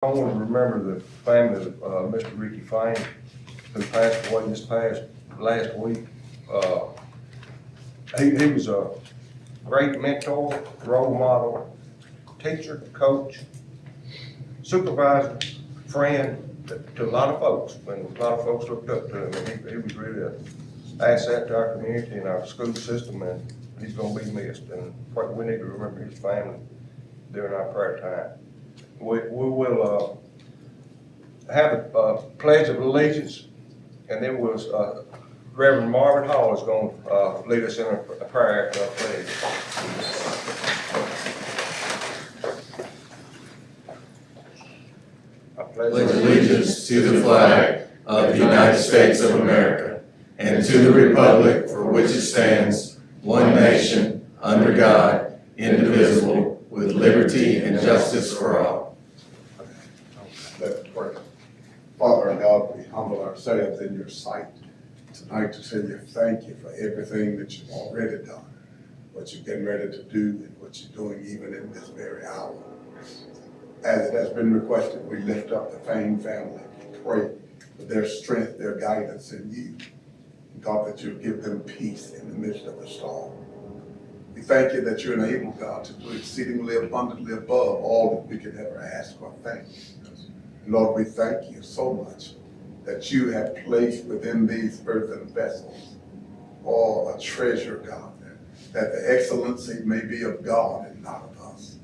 I want to remember the family of Mr. Ricky Fane, who passed away last week. He was a great mentor, role model, teacher, coach, supervisor, friend to a lot of folks, and a lot of folks looked up to him. And he was really an asset to our community and our school system, and he's going to be missed. And we need to remember his family during our prayer time. We will have a pledge of allegiance, and then Reverend Marvin Hall is going to lead us in a prayer after our pledge. I pledge allegiance to the flag of the United States of America and to the republic for which it stands, one nation, under God, indivisible, with liberty and justice for all. Let's pray. Father God, we humble ourselves in your sight tonight to tell you thank you for everything that you've already done, what you've been ready to do, and what you're doing even in this very hour. As it has been requested, we lift up the Fane family. We pray for their strength, their guidance in you. God, that you give them peace in the midst of the storm. We thank you that you're able, God, to do exceedingly abundantly above all that we could ever ask or think. Lord, we thank you so much that you have placed within these earthen vessels all a treasure, God, that the excellency may be of God and not of us.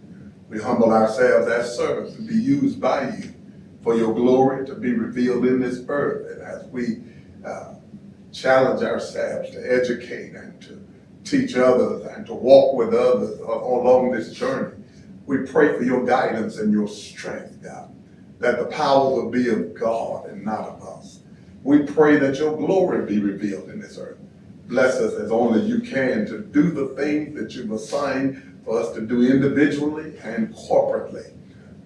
We humble ourselves as servants to be used by you for your glory to be revealed in this earth. And as we challenge ourselves to educate and to teach others and to walk with others along this journey, we pray for your guidance and your strength, God, that the power will be of God and not of us. We pray that your glory be revealed in this earth. Bless us as only you can to do the things that you've assigned for us to do individually and corporately.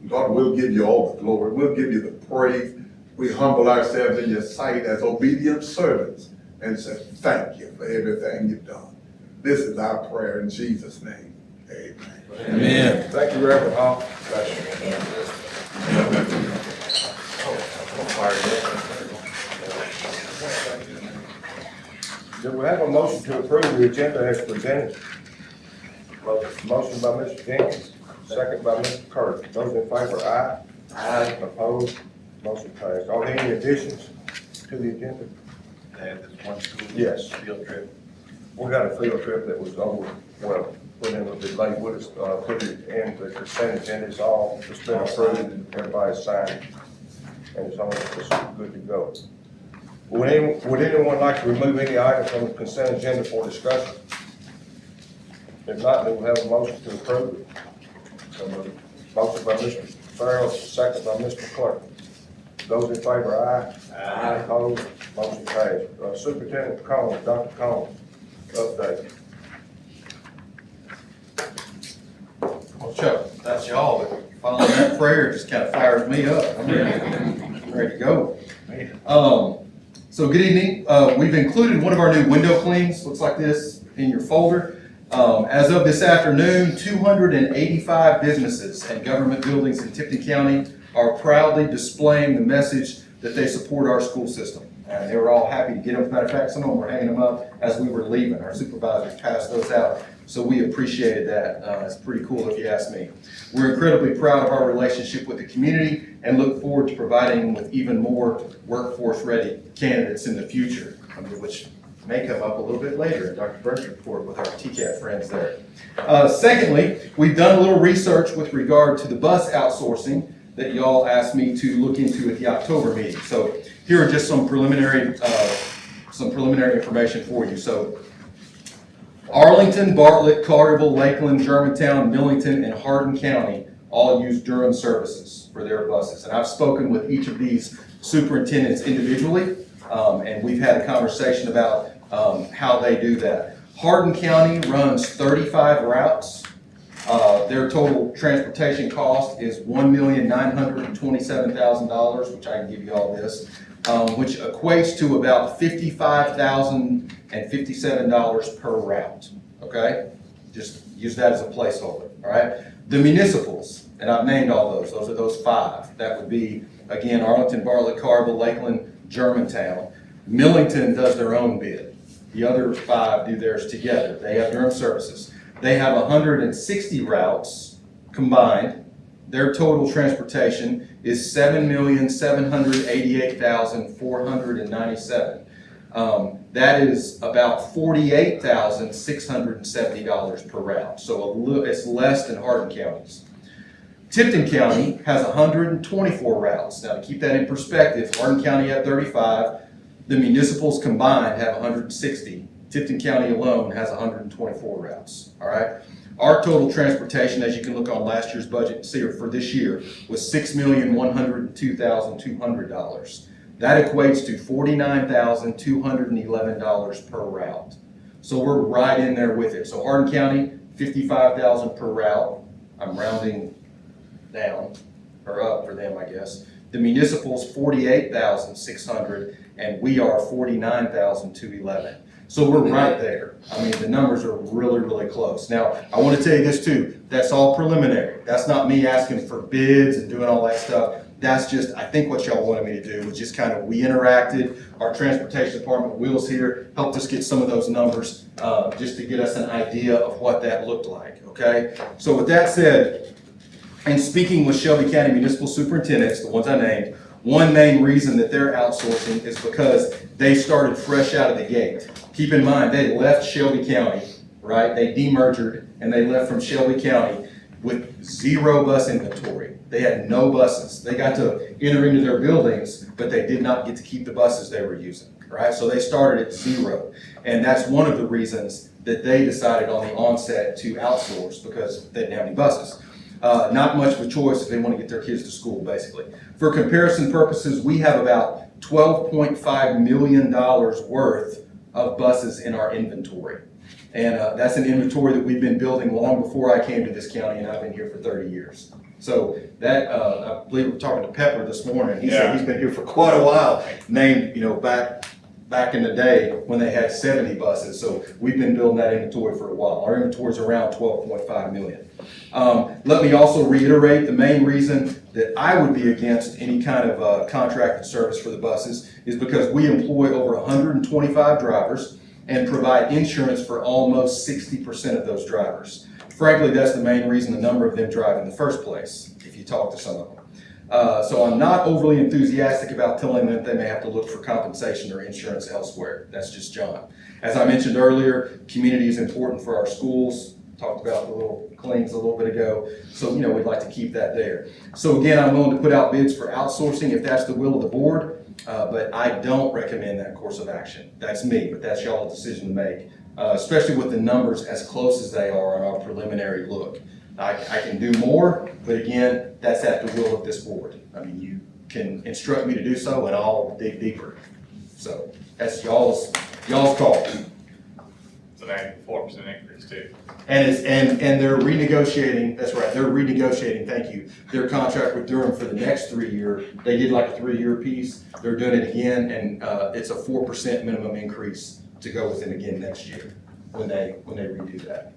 God, we'll give you all the glory. We'll give you the praise. We humble ourselves in your sight as obedient servants and say thank you for everything you've done. This is our prayer in Jesus' name. Amen. Amen. Thank you, Reverend Hall. Do we have a motion to approve the agenda as presented? Motion by Mr. Jenkins, second by Mr. Kirk. Those in favor, aye. Aye. Opposed? Motion passed. Are there any additions to the agenda? This one school Yes. field trip. We got a field trip that was put in a little bit late. We'll just put it in the consent agenda. It's all just been approved and everybody's signed it. And it's good to go. Would anyone like to remove any item from the consent agenda for discussion? If not, then we'll have a motion to approve it. Motion by Mr. Farrell, second by Mr. Clark. Those in favor, aye. Aye. Opposed? Motion passed. Superintendent Collins, Dr. Collins, update. Well, Chuck, that's y'all, but following that prayer just kind of fires me up. I'm ready to go. So good evening. We've included one of our new window clings, looks like this, in your folder. As of this afternoon, 285 businesses and government buildings in Tipton County are proudly displaying the message that they support our school system. And they were all happy to get them. As a matter of fact, some of them were hanging them up as we were leaving. Our supervisors passed those out. So we appreciated that. It's pretty cool if you ask me. We're incredibly proud of our relationship with the community and look forward to providing them with even more workforce-ready candidates in the future, which may come up a little bit later in Dr. Burke's report with our TCAT friends there. Secondly, we've done a little research with regard to the bus outsourcing that y'all asked me to look into at the October meeting. So here are just some preliminary information for you. So Arlington, Bartlett, Collierville, Lakeland, Germantown, Millington, and Hardin County all use Durham services for their buses. And I've spoken with each of these superintendents individually, and we've had a conversation about how they do that. Hardin County runs 35 routes. Their total transportation cost is $1,927,000, which I can give you all this, which equates to about $55,057 per route. Okay, just use that as a placeholder. All right. The municipals, and I've named all those are those 5. That would be, again, Arlington, Bartlett, Carville, Lakeland, Germantown. Millington does their own bid. The other 5 do theirs together. They have Durham Services. They have 160 routes combined. Their total transportation is $7,788,497. That is about $48,670 per route. So it's less than Hardin County's. Tipton County has 124 routes. Now to keep that in perspective, Hardin County had 35. The municipals combined have 160. Tipton County alone has 124 routes, all right? Our total transportation, as you can look on last year's budget, see for this year, was $6,102,200. That equates to $49,211 per route. So we're right in there with it. So Hardin County, $55,000 per route. I'm rounding down, or up for them, I guess. The municipals, $48,600, and we are $49,211. So we're right there. I mean, the numbers are really, really close. Now, I want to tell you this too. That's all preliminary. That's not me asking for bids and doing all that stuff. That's just, I think what y'all wanted me to do was just kind of, we interacted. Our transportation department, Will's here, helped us get some of those numbers just to get us an idea of what that looked like, okay? So with that said, and speaking with Shelby County Municipal Superintendents, the ones I named, one main reason that they're outsourcing is because they started fresh out of the gate. Keep in mind, they left Shelby County, right? They demerged and they left from Shelby County with 0 bus inventory. They had no buses. They got to enter into their buildings, but they did not get to keep the buses they were using, right? So they started at 0. And that's one of the reasons that they decided on the onset to outsource, because they didn't have any buses. Not much of a choice if they want to get their kids to school, basically. For comparison purposes, we have about $12.5 million worth of buses in our inventory. And that's an inventory that we've been building long before I came to this county, and I've been here for 30 years. So that, I believe we were talking to Pepper this morning. He said he's been here for quite a while, named, back in the day when they had 70 buses. So we've been building that inventory for a while. Our inventory is around 12.5 million. Let me also reiterate, the main reason that I would be against any kind of contracted service for the buses is because we employ over 125 drivers and provide insurance for almost 60% of those drivers. Frankly, that's the main reason the number of them drive in the first place, if you talk to some of them. So I'm not overly enthusiastic about telling them that they may have to look for compensation or insurance elsewhere. That's just John. As I mentioned earlier, community is important for our schools. Talked about the little cleans a little bit ago. So, we'd like to keep that there. So again, I'm willing to put out bids for outsourcing if that's the will of the board, but I don't recommend that course of action. That's me, but that's y'all's decision to make, especially with the numbers as close as they are on our preliminary look. I can do more, but again, that's at the will of this board. I mean, you can instruct me to do so and I'll dig deeper. So that's y'all's call. It's an 4% increase too. And they're renegotiating, that's right, they're renegotiating, thank you, their contract with Durham for the next 3 year. They did like a 3-year piece. They're doing it again, and it's a 4% minimum increase to go with them again next year when they redo that.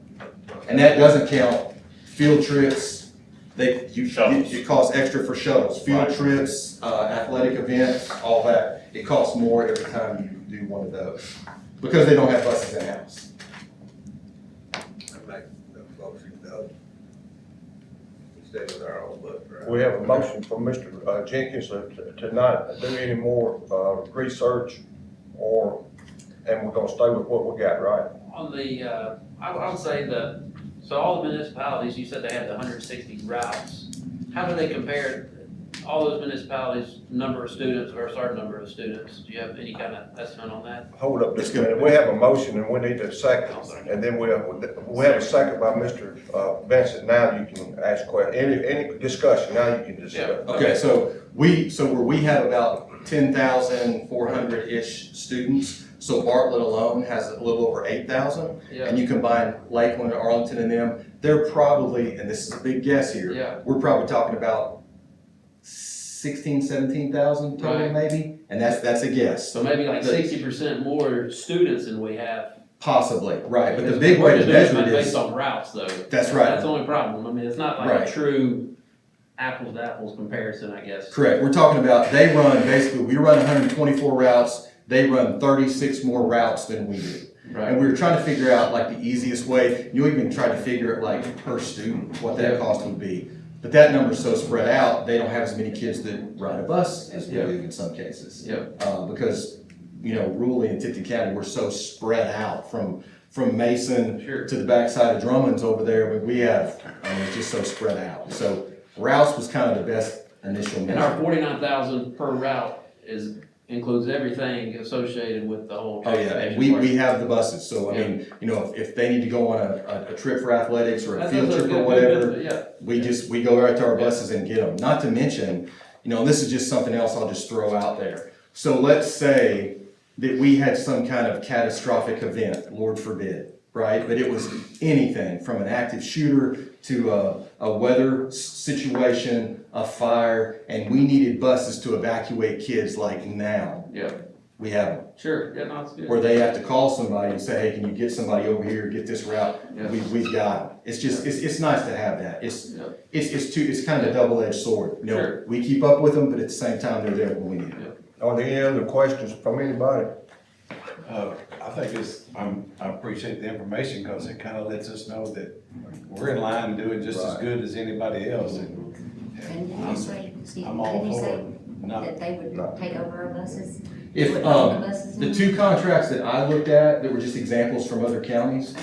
And that doesn't count field trips. It costs extra for shuttles, field trips, athletic events, all that. It costs more every time you do one of those because they don't have buses in-house. We have a motion from Mr. Jenkins to not do any more research, and we're gonna stay with what we got, right? On the, I would say so all the municipalities, you said they had the 160 routes. How do they compare all those municipalities' number of students versus our number of students? Do you have any kind of estimate on that? Hold up just a minute. We have a motion and we need a second, and then we have a second by Mr. Vincent. Now you can ask questions. Any discussion, now you can discuss. Okay, so we have about 10,400-ish students. So Bartlett alone has a little over 8,000. Yeah. And you combine Lakeland, Arlington, and them, they're probably, and this is a big guess here, we're probably talking about 16,000, 17,000 total, Right. maybe, and that's a guess. So maybe like 60% more students than we have. Possibly, right, but the big way to measure it Based is, on routes though. that's right. That's the only problem. I mean, it's not like Right. a true apples to apples comparison, I guess. Correct, we're talking about, they run, basically, we run 124 routes, they run 36 more routes than we do. And we were trying to figure out like the easiest way, you even tried to figure it like per student, what that cost would be. But that number's so spread out, they don't have as many kids that ride a bus as we do in some cases. Because, you know, Ruley and Tipton County, we're so spread out from Mason Sure. to the backside of Drummond's over there, but we have, it's just so spread out. So routes was kind of the best initial And our measure. 49,000 per route includes everything associated with the whole Oh, yeah, transportation. and we part. have the buses, so I mean, you know, if they need to go on a trip for athletics or a That's field a trip good or whatever, benefit, yeah. we go right to our buses and get them. Not to mention, you know, this is just something else I'll just throw out there. So let's say that we had some kind of catastrophic event, Lord forbid, right? But it was anything from an active shooter to a weather situation, a fire, and we needed buses to evacuate kids like now. Yeah, We have them. sure, yeah, no, it's good. Where they have to call somebody and say, hey, can you get somebody over here, get this route? Yeah. We've got them. It's just, it's nice to have that. Yeah. It's kind of a double-edged sword. You know, Sure. we keep up with them, but at the same time, they're there when we need them. Are there any other questions from anybody? I think I appreciate the information because it kind of lets us know that we're in line doing just as Right. good as anybody else. And didn't you say, Steve, I'm all didn't you for say it. Not, that they No. would take over our buses? If, Would own the buses the now? two contracts that I looked at, that were just examples from other counties,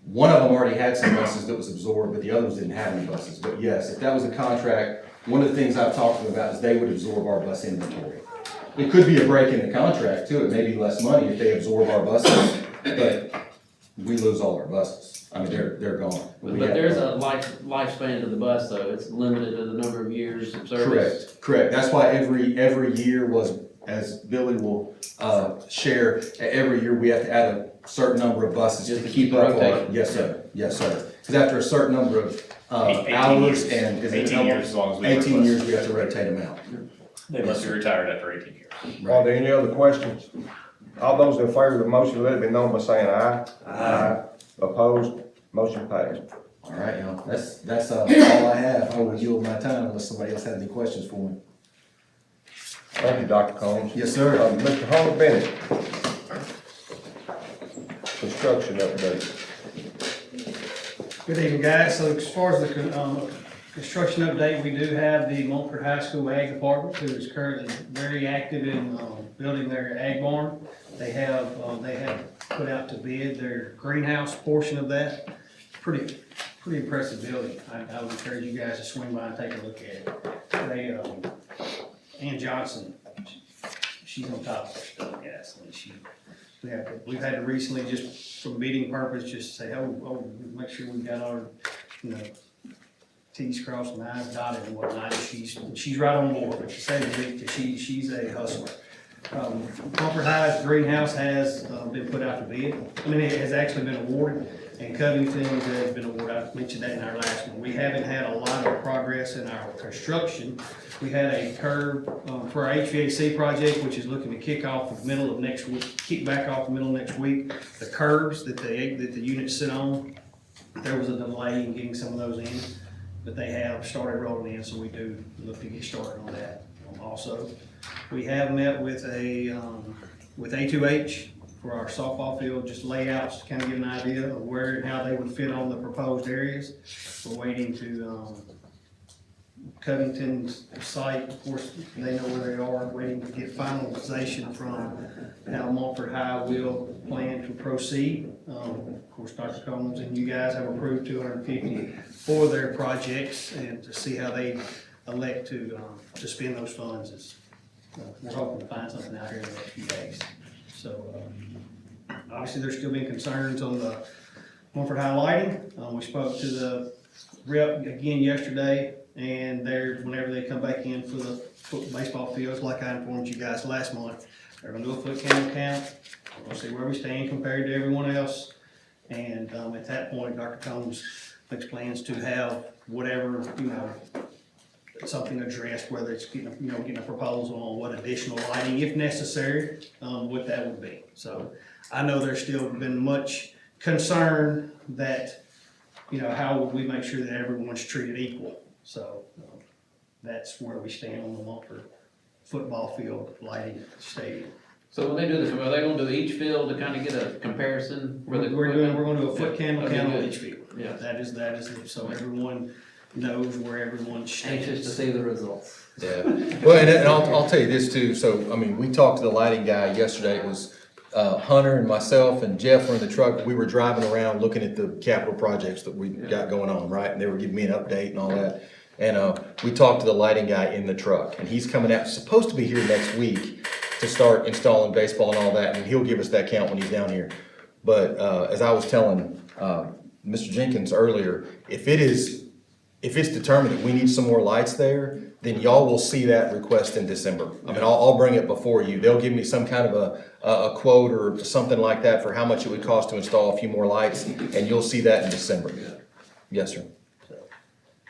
one of them already had some buses that was absorbed, but the others didn't have any buses. But yes, if that was a contract, one of the things I've talked to them about is they would absorb our bus inventory. It could be a break in the contract too, it may be less money if they absorb our buses, but we lose all our buses. I mean, they're gone. But there's a lifespan to the bus though. It's limited to the number of years of service. Correct. That's why every year was, as Billy will, share, every year we have to add a certain number of buses Just to to keep keep up the our, rotation. yes, sir, yes, sir. Because after a certain number of, 18 hours years. and, is it 18 years as long as we. 18 work years, less. we have to rotate them out. They must be retired after 18 years. Are there any other questions? All those in favor of the motion, let it be known by saying aye. Aye. Opposed? Motion passed. All right, y'all, that's all I have. I will yield my time unless somebody else has any questions for me. Thank you, Dr. Combs. Yes, sir. Mr. Hunter Bennett. Construction update. Good evening, guys. So as far as the construction update, we do have the Montford High School Ag Department, who is currently very active in building their ag barn. They have put out to bid their greenhouse portion of that. Pretty impressive building. I would encourage you guys to swing by and take a look at it. Ann Johnson, she's on top of her stuff, guys. And we've had to recently, just for meeting purpose, just say, make sure we got our, T's crossed and I's dotted and whatnot. She's right on board, to say the least, because she's a hustler. Montford High's greenhouse has been put out to bid. It has actually been awarded, and Covington's has been awarded. I mentioned that in our last one. We haven't had a lot of progress in our construction. We had a curb for our HVAC project, which is looking to kick off the middle of next week, kick back off the middle of next week. The curbs that the units sit on, there was a delay in getting some of those in, but they have started rolling in, so we do look to get started on that also. We have met with with A2H for our softball field, just layouts to kind of give an idea of where and how they would fit on the proposed areas. We're waiting to, Covington's site, of course, they know where they are, waiting to get finalization from how Montford High will plan to proceed. Of course, Dr. Combs and you guys have approved $250 for their projects, and to see how they elect to spend those funds we're hoping to find something out here in the next few days. So, obviously, there's still been concerns on the Montford High lighting. We spoke to the rep again yesterday, and whenever they come back in for the baseball fields, like I informed you guys last month, they're gonna do a foot candle count. We're gonna see where we stand compared to everyone else. And, at that point, Dr. Combs makes plans to have whatever, something addressed, whether it's getting a proposal on what additional lighting, if necessary, what that would be. So I know there's still been much concern that, how would we make sure that everyone's treated equal? So that's where we stand on the Mumford football field lighting stadium. So when they do this, are they gonna do each field to kind of get a comparison? We're gonna do a foot candle Okay, count on good. each field. Yeah. That is, so everyone knows where everyone stands. Anxious to see the results. Yeah, well, and I'll tell you this too, so, I mean, we talked to the lighting guy yesterday, it was, Hunter and myself and Jeff were in the truck, we were driving around looking at the capital projects that we got going on, right? And they were giving me an update and all that. And, we talked to the lighting guy in the truck, and he's coming out, supposed to be here next week to start installing baseball and all that, and he'll give us that count when he's down here. But, as I was telling, Mr. Jenkins earlier, if it's determined that we need some more lights there, then y'all will see that request in December. I mean, I'll bring it before you. They'll give me some kind of a quote or something like that for how much it would cost to install a few more lights, and you'll see that in December. Yes, sir.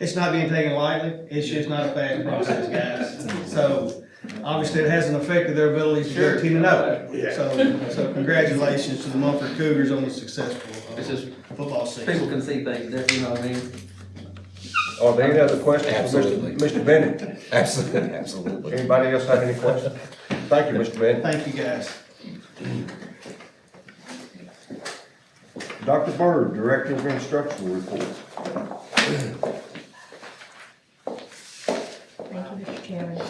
It's not being taken lightly, it's just not a fast process, guys. So, obviously, it hasn't affected their ability to go 10-0. So congratulations to the Mumford Cougars on the successful It's just football season. people can see things different, you know what I mean? Are there any other questions? for Absolutely. Mr. Bennett? Absolutely, absolutely. Anybody else have any questions? Thank you, Mr. Bennett. Thank you, guys. Dr. Byrd, Director of Instructional Report. Thank you, Mr. Chairman.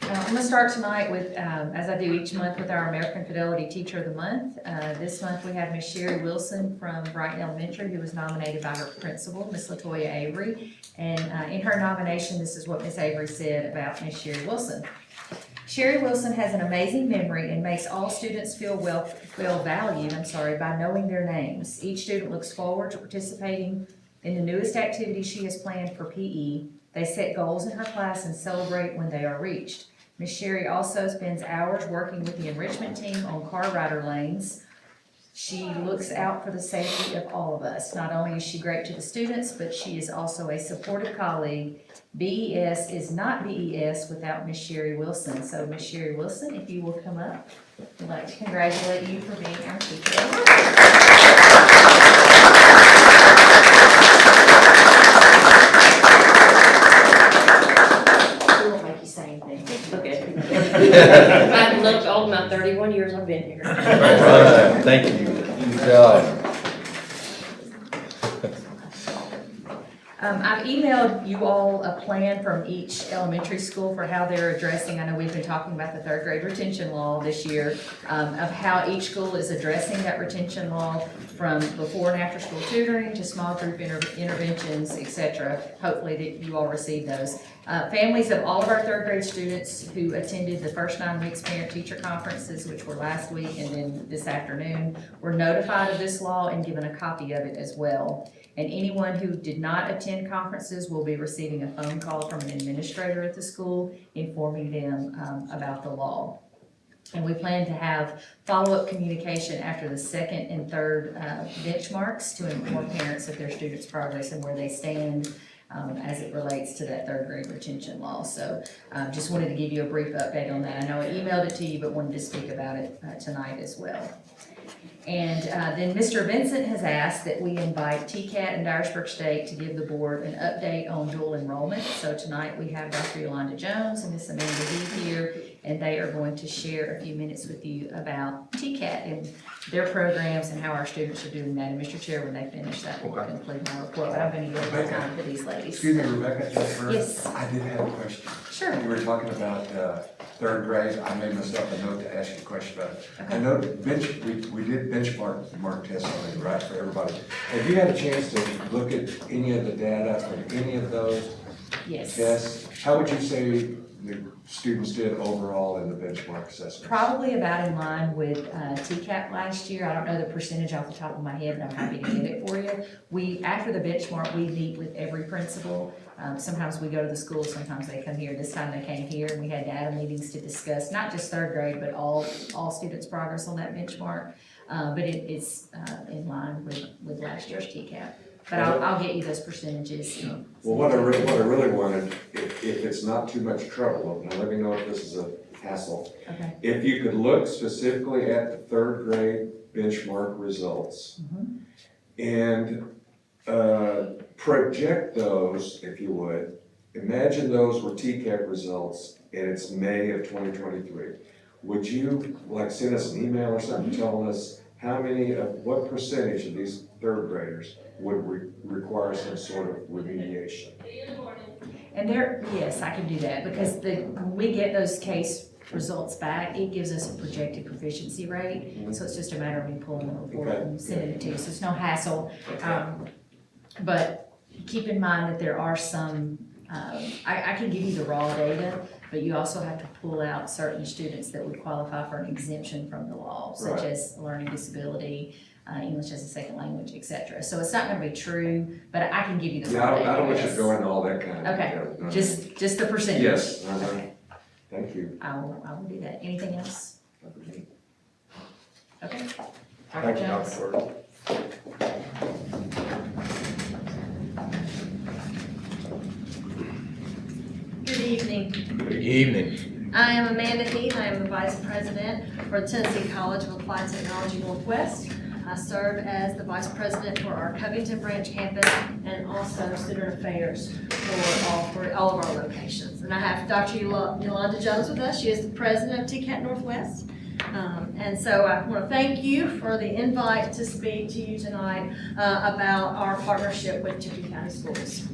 I'm gonna start tonight with, as I do each month, with our American Fidelity Teacher of the Month. This month we have Miss Sherry Wilson from Brighton Elementary, who was nominated by her principal, Miss LaToya Avery. And in her nomination, this is what Miss Avery said about Miss Sherry Wilson. Sherry Wilson has an amazing memory and makes all students feel valued, by knowing their names. Each student looks forward to participating in the newest activity she has planned for PE. They set goals in her class and celebrate when they are reached. Ms. Sherry also spends hours working with the enrichment team on car rider lanes. She looks out for the safety of all of us. Not only is she great to the students, but she is also a supportive colleague. BES is not BES without Ms. Sherry Wilson. So Ms. Sherry Wilson, if you will come up, I'd like to congratulate you for being our teacher of the month. We won't make you say anything. Okay. I've looked all my 31 years I've been here. Thank you. Good job. I've emailed you all a plan from each elementary school for how they're addressing, I know we've been talking about the third grade retention law this year, of how each school is addressing that retention law from before and after school tutoring to small group interventions, etc. Hopefully that you all received those. Families of all of our third grade students who attended the first 9 weeks parent-teacher conferences, which were last week and then this afternoon, were notified of this law and given a copy of it as well. And anyone who did not attend conferences will be receiving a phone call from an administrator at the school informing them about the law. And we plan to have follow-up communication after the second and third benchmarks to inform parents of their students' progress and where they stand as it relates to that third grade retention law. So just wanted to give you a brief update on that. I know I emailed it to you, but wanted to speak about it tonight as well. And then Mr. Vincent has asked that we invite TCAT and Dyersburg State to give the board an update on dual enrollment. So tonight we have Dr. Yolanda Jones and Miss Amanda Heath here, and they are going to share a few minutes with you about TCAT and their programs and how our students are doing that. And Mr. Chair, when they finish that, we'll complete my report. But I'm going to give more time for these ladies. Excuse me, Rebecca, just first. Yes. I did have a question. Sure. You were talking about third grade. I made myself a note to ask you a question about it. Okay. I know we did benchmark tests on it, right, for everybody. Have you had a chance to look at any of the data from any of those Yes. tests? How would you say the students did overall in the benchmark assessment? Probably about in line with TCAT last year. I don't know the percentage off the top of my head, but I'm happy to get it for you. After the benchmark, we meet with every principal. Sometimes we go to the school, sometimes they come here. This time they came here and we had data meetings to discuss, not just third grade, but all students' progress on that benchmark. But it's in line with last year's TCAT. But I'll get you those percentages. Well, what I really wanted, if it's not too much trouble, now let me know if this is a hassle. Okay. If you could look specifically at the third grade benchmark results and project those, if you would. Imagine those were TCAT results and it's May of 2023. Would you like send us an email or something telling us what percentage of these third graders would require some sort of remediation? And yes, I can do that, because when we get those case results back, it gives us a projected proficiency rate. So it's just a matter of me pulling the report and sending it to you, so it's no hassle. But keep in mind that there are some, I can give you the raw data, but you also have to pull out certain students that would qualify for an exemption from the law, such as learning disability, English as a second language, et cetera. So it's not gonna be true, but I can give you the raw data. I don't want you to go into all that kind of Okay, detail. just the percentage. Yes, Okay, thank you. I will do that. Anything else? Okay. Thank you, Jones? Dr. Burke. Good evening. Good evening. I am Amanda Heath. I am the Vice President for the Tennessee College of Applied Technology Northwest. I serve as the Vice President for our Covington branch campus and also Student Affairs for all of our locations. And I have Dr. Yolanda Jones with us. She is the President of TCAT Northwest. And so I want to thank you for the invite to speak to you tonight about our partnership with Tipton County Schools.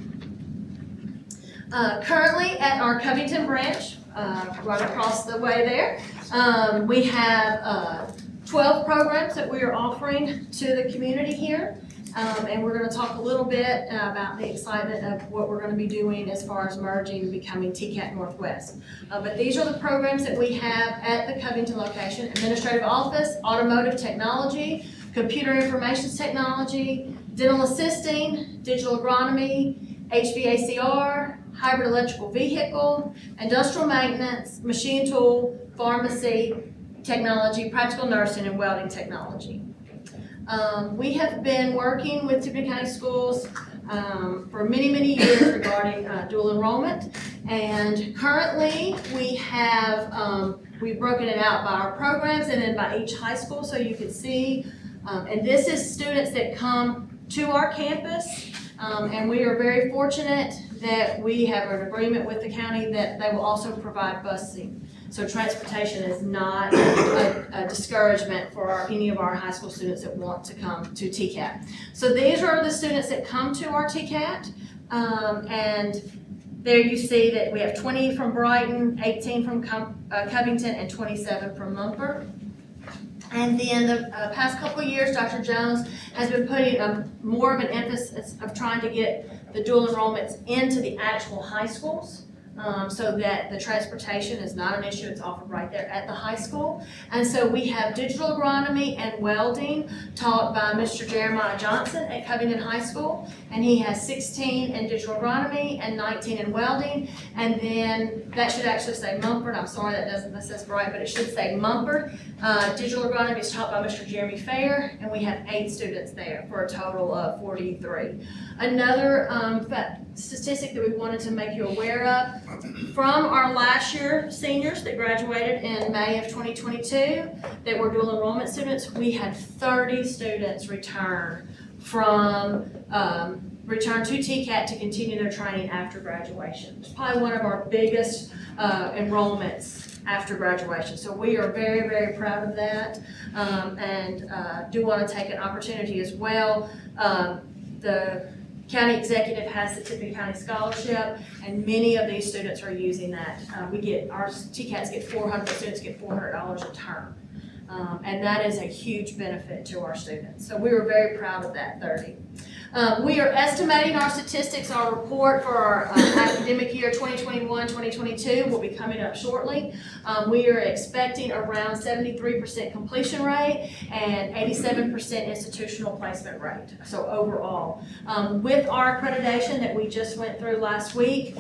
Currently at our Covington branch, right across the way there, we have 12 programs that we are offering to the community here. And we're going to talk a little bit about the excitement of what we're going to be doing as far as merging and becoming TCAT Northwest. But these are the programs that we have at the Covington location: Administrative Office, Automotive Technology, Computer Information Technology, Dental Assisting, Digital Agronomy, HVACR, Hybrid Electrical Vehicle, Industrial Maintenance, Machine Tool, Pharmacy Technology, Practical Nursing, and Welding Technology. We have been working with Tipton County Schools for many, many years regarding dual enrollment. And currently we have, we've broken it out by our programs and then by each high school, so you can see. And this is students that come to our campus. And we are very fortunate that we have an agreement with the county that they will also provide busing. So transportation is not a discouragement for any of our high school students that want to come to TCAT. So these are the students that come to our TCAT. And there you see that we have 20 from Brighton, 18 from Covington, and 27 from Mumford. And then the past couple of years, Dr. Jones has been putting more of an emphasis of trying to get the dual enrollments into the actual high schools. So that the transportation is not an issue. It's offered right there at the high school. And so we have digital agronomy and welding taught by Mr. Jeremiah Johnson at Covington High School. And he has 16 in digital agronomy and 19 in welding. And then that should actually say Mumford. I'm sorry, that says right, but it should say Mumford. Digital agronomy is taught by Mr. Jeremy Fair, and we have 8 students there for a total of 43. Another statistic that we wanted to make you aware of, from our last year seniors that graduated in May of 2022 that were dual enrollment students, we had 30 students return to TCAT to continue their training after graduation. It's probably one of our biggest enrollments after graduation. So we are very, very proud of that, and do want to take an opportunity as well. The county executive has the Tipton County Scholarship, and many of these students are using that. Our TCATs get students get $400 a term. And that is a huge benefit to our students. So we were very proud of that 30. We are estimating our statistics. Our report for our academic year 2021-2022 will be coming up shortly. We are expecting around 73% completion rate and 87% institutional placement rate. So overall, with our accreditation that we just went through last week,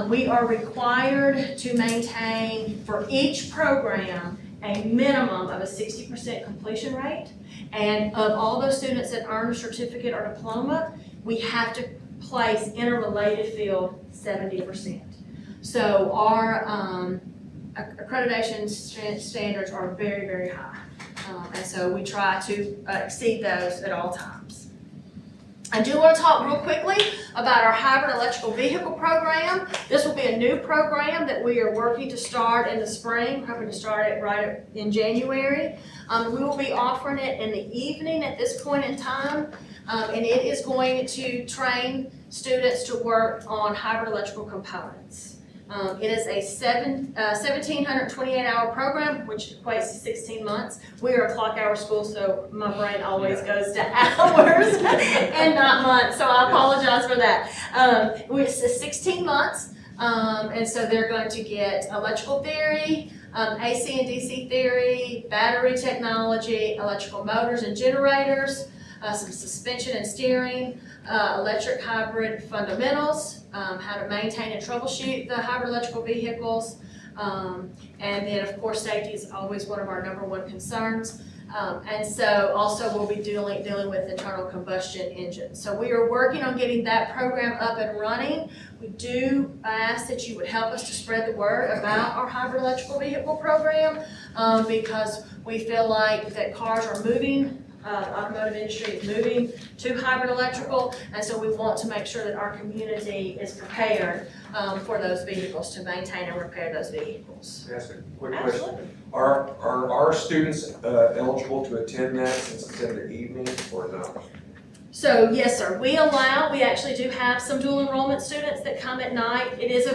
we are required to maintain for each program a minimum of a 60% completion rate. And of all those students that earn a certificate or diploma, we have to place in a related field 70%. So our accreditation standards are very, very high. And so we try to exceed those at all times. I do want to talk real quickly about our hybrid electrical vehicle program. This will be a new program that we are working to start in the spring, hoping to start it right in January. We will be offering it in the evening at this point in time, and it is going to train students to work on hybrid electrical components. It is a 1,728-hour program, which equates to 16 months. We are a clock hour school, so my brain always goes to hours and not months, so I apologize for that. It's 16 months, and so they're going to get electrical theory, AC and DC theory, battery technology, electrical motors and generators, some suspension and steering, electric hybrid fundamentals, how to maintain and troubleshoot the hybrid electrical vehicles, and then of course safety is always one of our #1 concerns. And so also we'll be dealing with internal combustion engines. So we are working on getting that program up and running. We do ask that you would help us to spread the word about our hybrid electrical vehicle program, because we feel like that cars are moving. The automotive industry is moving to hybrid electrical, and so we want to make sure that our community is prepared for those vehicles, to maintain and repair those vehicles. Can I ask a quick question? Are our students eligible to attend that since it's in the evening or no? So yes, sir. We actually do have some dual enrollment students that come at night. It is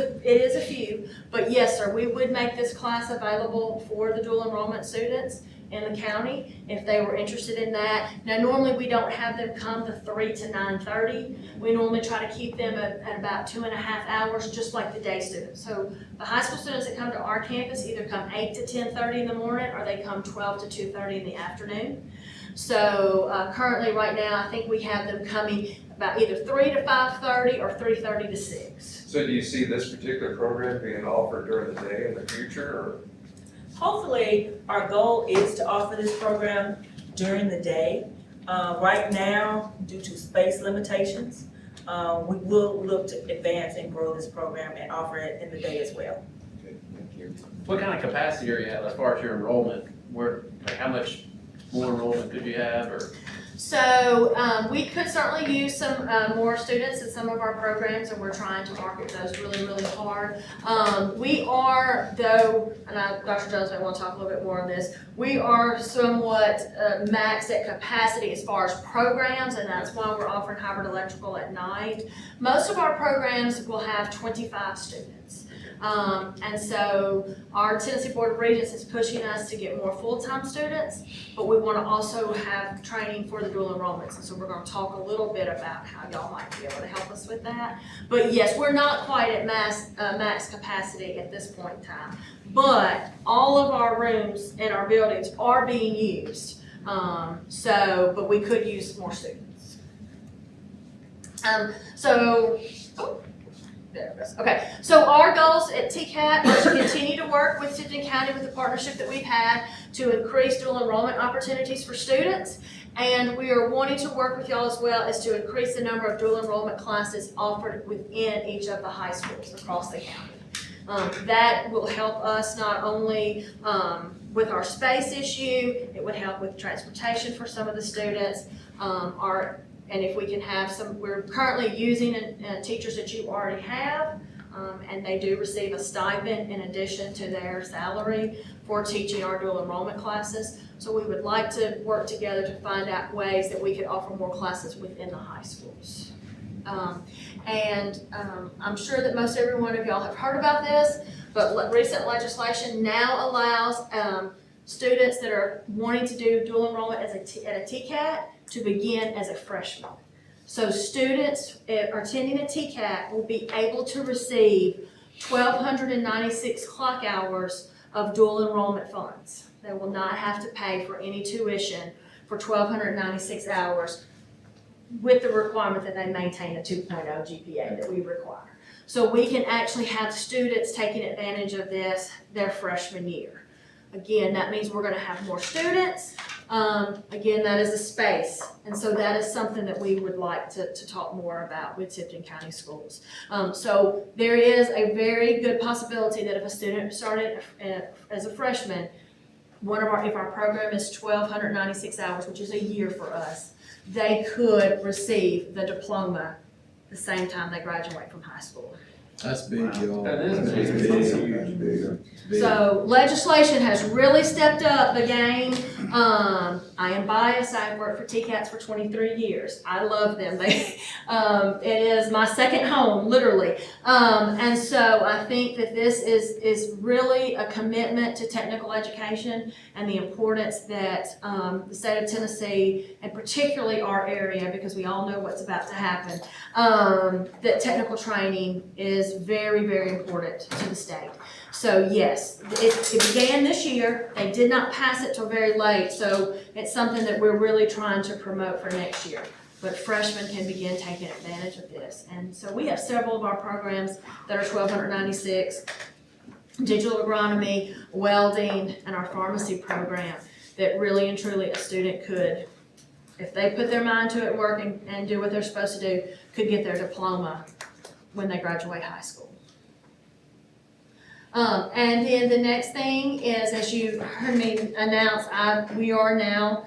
a few, but yes, sir. We would make this class available for the dual enrollment students in the county if they were interested in that. Now, normally we don't have them come to 3 to 9:30. We normally try to keep them at about 2.5 hours, just like the day students. So the high school students that come to our campus either come 8 to 10:30 in the morning, or they come 12 to 2:30 in the afternoon. So currently right now, I think we have them coming about either 3 to 5:30 or 3:30 to 6. So do you see this particular program being offered during the day in the future, or? Hopefully, our goal is to offer this program during the day. Right now, due to space limitations, we will look to advance and grow this program and offer it in the day as well. Okay, thank you. What kind of capacity are you at as far as your enrollment? How much more enrollment could you have, or? So we could certainly use some more students in some of our programs, and we're trying to market those really, really hard. We are, though, and Dr. Jones may want to talk a little bit more on this, we are somewhat maxed at capacity as far as programs, and that's why we're offering hybrid electrical at night. Most of our programs will have 25 students. And so our Tennessee Board of Regents is pushing us to get more full-time students, but we want to also have training for the dual enrollments. And so we're going to talk a little bit about how y'all might be able to help us with that. But yes, we're not quite at max capacity at this point in time. But all of our rooms in our buildings are being used. But we could use more students. There it goes. Okay, so our goals at TCAT are to continue to work with Tipton County with the partnership that we've had to increase dual enrollment opportunities for students. And we are wanting to work with y'all as well as to increase the number of dual enrollment classes offered within each of the high schools across the county. That will help us not only with our space issue, it would help with transportation for some of the students, and if we can have we're currently using teachers that you already have, and they do receive a stipend in addition to their salary for teaching our dual enrollment classes. So we would like to work together to find out ways that we could offer more classes within the high schools. I'm sure that most every one of y'all have heard about this, but recent legislation now allows students that are wanting to do dual enrollment at a TCAT to begin as a freshman. So students attending a TCAT will be able to receive 1,296 clock hours of dual enrollment funds. They will not have to pay for any tuition for 1,296 hours with the requirement that they maintain a 2.0 GPA that we require. So we can actually have students taking advantage of this their freshman year. Again, that means we're going to have more students. Again, that is a space, and so that is something that we would like to talk more about with Tipton County Schools. So there is a very good possibility that if a student started as a freshman, if our program is 1,296 hours, which is a year for us, they could receive the diploma the same time they graduate from high school. That's big, y'all. That is big. So legislation has really stepped up the game. I am biased. I've worked for TCATs for 23 years. I love them. It is my second home, literally. And so I think that this is really a commitment to technical education and the importance that the state of Tennessee, and particularly our area, because we all know what's about to happen, that technical training is very, very important to the state. So yes, it began this year. They did not pass it till very late, so it's something that we're really trying to promote for next year. But freshmen can begin taking advantage of this. And so we have several of our programs that are 1,296, digital agronomy, welding, and our pharmacy program that really and truly a student could, if they put their mind to it, work and do what they're supposed to do, could get their diploma when they graduate high school. And then the next thing is, as you heard me announce, we are now,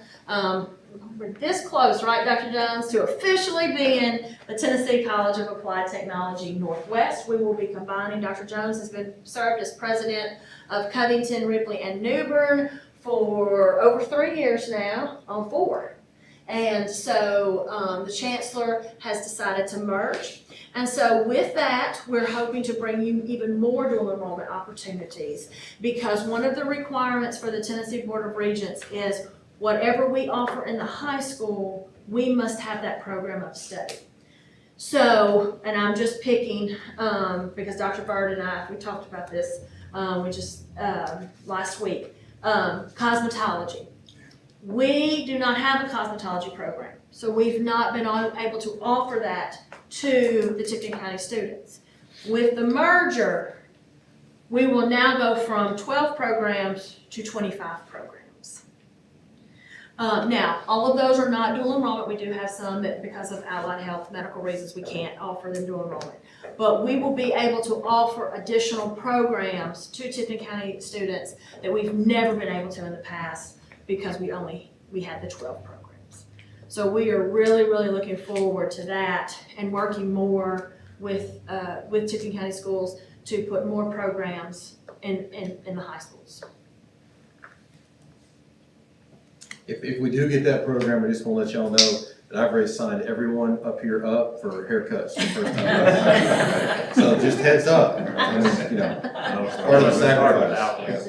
we're this close, right, Dr. Jones, to officially being the Tennessee College of Applied Technology Northwest. We will be combining, Dr. Jones has been served as president of Covington, Ripley, and Newbern for over 3 years now, on 4. And so the chancellor has decided to merge. And so with that, we're hoping to bring you even more dual enrollment opportunities, because one of the requirements for the Tennessee Board of Regents is whatever we offer in the high school, we must have that program of study. So, and I'm just picking, because Dr. Bird and I, we talked about this, last week, cosmetology. We do not have a cosmetology program, so we've not been able to offer that to the Tipton County students. With the merger, we will now go from 12 programs to 25 programs. Now, all of those are not dual enrollment. We do have some that, because of allied health medical reasons, we can't offer them dual enrollment. But we will be able to offer additional programs to Tipton County students that we've never been able to in the past, because we had the 12 programs. So we are really, really looking forward to that and working more with Tipton County Schools to put more programs in the high schools. If we do get that program, I just want to let y'all know that I've already signed everyone up here up for haircuts the first time. So just heads up, you know, part of the sacrifice.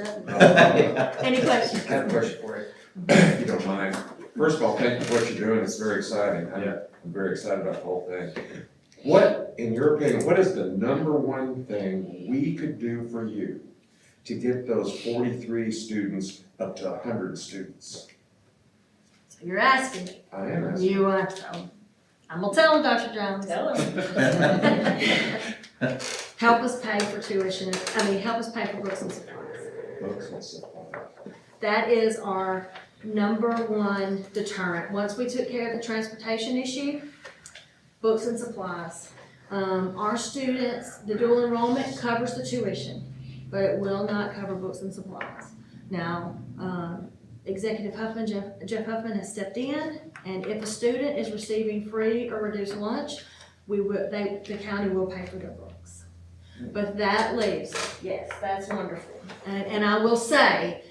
Any questions? I have a question for you, if you don't mind. First of all, thank you for what you're doing, it's very exciting. I'm very excited about the whole thing. What, in your opinion, what is the #1 thing we could do for you to get those 43 students up to 100 students? So you're asking me. I am asking. You want to. I'm gonna tell them, Dr. Jones. Tell them. Help us pay for tuition, help us pay for books and supplies. Books and supplies. That is our #1 deterrent. Once we took care of the transportation issue, books and supplies. Our students, the dual enrollment covers the tuition, but it will not cover books and supplies. Now, Executive Huffman, Jeff Huffman has stepped in, and if a student is receiving free or reduced lunch, the county will pay for their books. But that leaves, yes, that's wonderful. And I will say,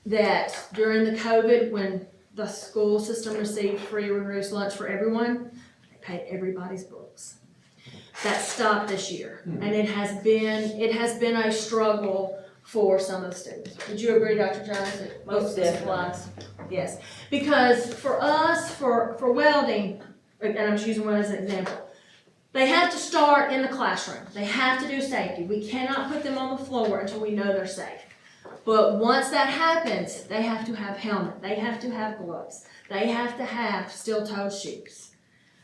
that during the COVID, when the school system received free or reduced lunch for everyone, they paid everybody's books. That stopped this year, and it has been a struggle for some of the students. Would you agree, Dr. Jones, that books and supplies? Yes, because for us, for welding, and I'm just using one as an example, they have to start in the classroom. They have to do safety. We cannot put them on the floor until we know they're safe. But once that happens, they have to have helmet, they have to have gloves, they have to have steel-toed shoes.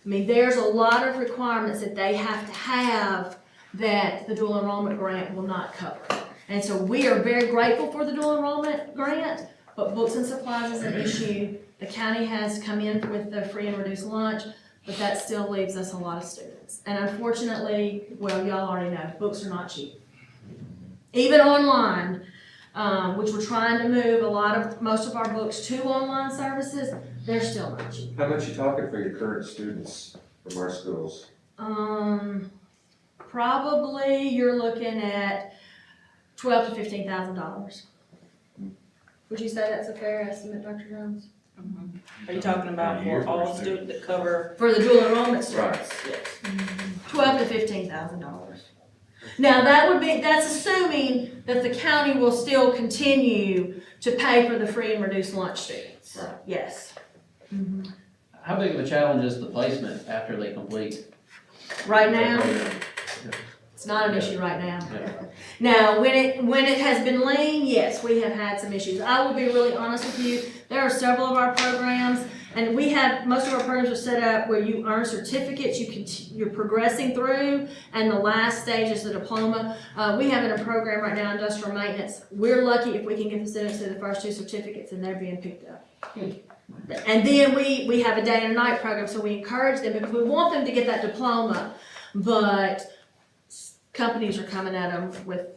I mean, there's a lot of requirements that they have to have that the dual enrollment grant will not cover. And so we are very grateful for the dual enrollment grant, but books and supplies is an issue. The county has come in with the free and reduced lunch, but that still leaves us a lot of students. And unfortunately, well, y'all already know, books are not cheap. Even online, which we're trying to move most of our books to online services, they're still not cheap. How much you talking for your current students from our schools? Probably you're looking at $12,000 to $15,000. Would you say that's a fair estimate, Dr. Jones? Are you talking about for all students that cover? For the dual enrollment students? Yes. $12,000 to $15,000. Now, that's assuming that the county will still continue to pay for the free and reduced lunch students. Right. Yes. How big of a challenge is the placement after they complete? Right the now, program? it's not an issue right now. Yeah. Now, when it has been lean, yes, we have had some issues. I will be really honest with you, there are several of our programs, and most of our programs are set up where you earn certificates, you're progressing through, and the last stage is the diploma. We have in a program right now, industrial maintenance. We're lucky if we can get the students to the first 2 certificates and they're being picked up. And then we have a day and a night program, so we encourage them because we want them to get that diploma, but companies are coming at them with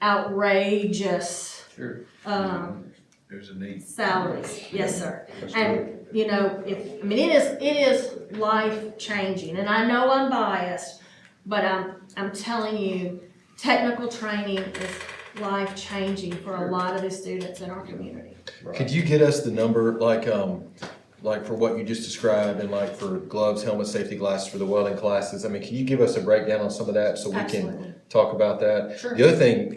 outrageous There's a need. salaries. Yes, sir. That's And, you know, it is life-changing, and I know I'm biased, but I'm telling you, technical training is life-changing for a lot of the students in our community. Could you get us the number, like for what you just described, and like for gloves, helmet, safety glasses for the welding classes? I mean, can you give us a breakdown on some of that so we Absolutely. can talk about that? Sure. The other thing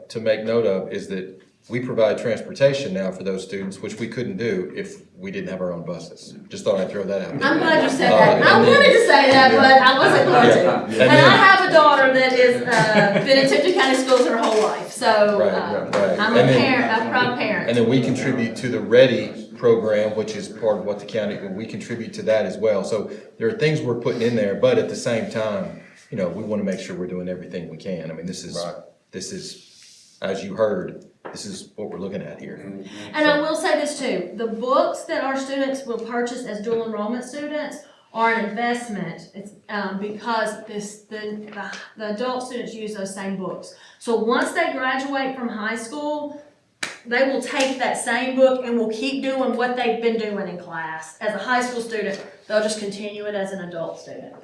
to make note of is that we provide transportation now for those students, which we couldn't do if we didn't have our own buses. Just thought I'd throw that out there. I'm glad you said that. I wanted to say that, but I wasn't going to. And I have a daughter that is been in Tipton County schools her whole life, so Right. I'm a parent, a proud parent. And then we contribute to the READY program, which is part of what the county, we contribute to that as well. So there are things we're putting in there, but at the same time, you know, we want to make sure we're doing everything we can. I mean, this is, as you heard, this is what we're looking at here. And I will say this too, the books that our students will purchase as dual enrollment students are an investment. It's because the adult students use those same books. So once they graduate from high school, they will take that same book and will keep doing what they've been doing in class. As a high school student, they'll just continue it as an adult student.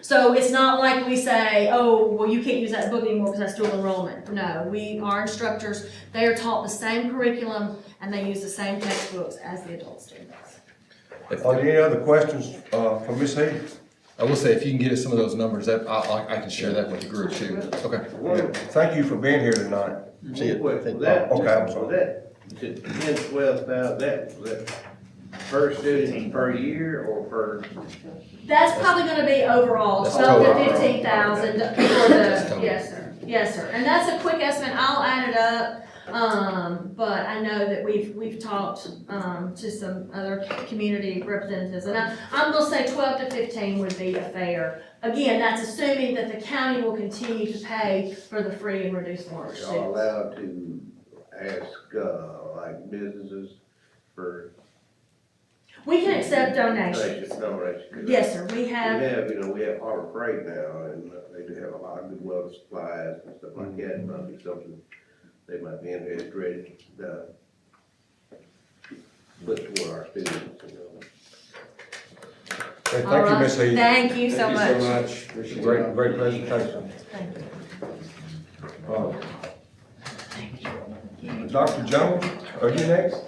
So it's not like we say, oh, well, you can't use that book anymore because that's dual enrollment. No, our instructors, they are taught the same curriculum and they use the same textbooks as the adult students. Are there any other questions for Ms. Heath? I will say, if you can get us some of those numbers, that I can share that with the group too. Okay. Yeah. Thank you for being here tonight. See you. Was that, Okay, I'm was sorry. that, 10, 12,000, was that per student per year or per? That's probably gonna be overall, That's 12 to total. 15,000 for That's the, total. yes, sir, yes, sir. And that's a quick estimate, I'll add it up, but I know that we've talked, to some other community representatives, and I'm gonna say 12 to 15 would be a fair. Again, that's assuming that the county will continue to pay for the free and reduced lunch Y'all students. allowed to ask, like businesses for We can accept donations. donations? Yes, sir, we We have, we have Harbor Freight now, and they do have a lot of good welding supplies and stuff like that, it might be something they might be interested to put toward our students, you know. Okay, all thank you, right, Ms. Heath. thank you so much. Thank you so much. Appreciate it. Great presentation. Thank you. Dr. Jones, are you next?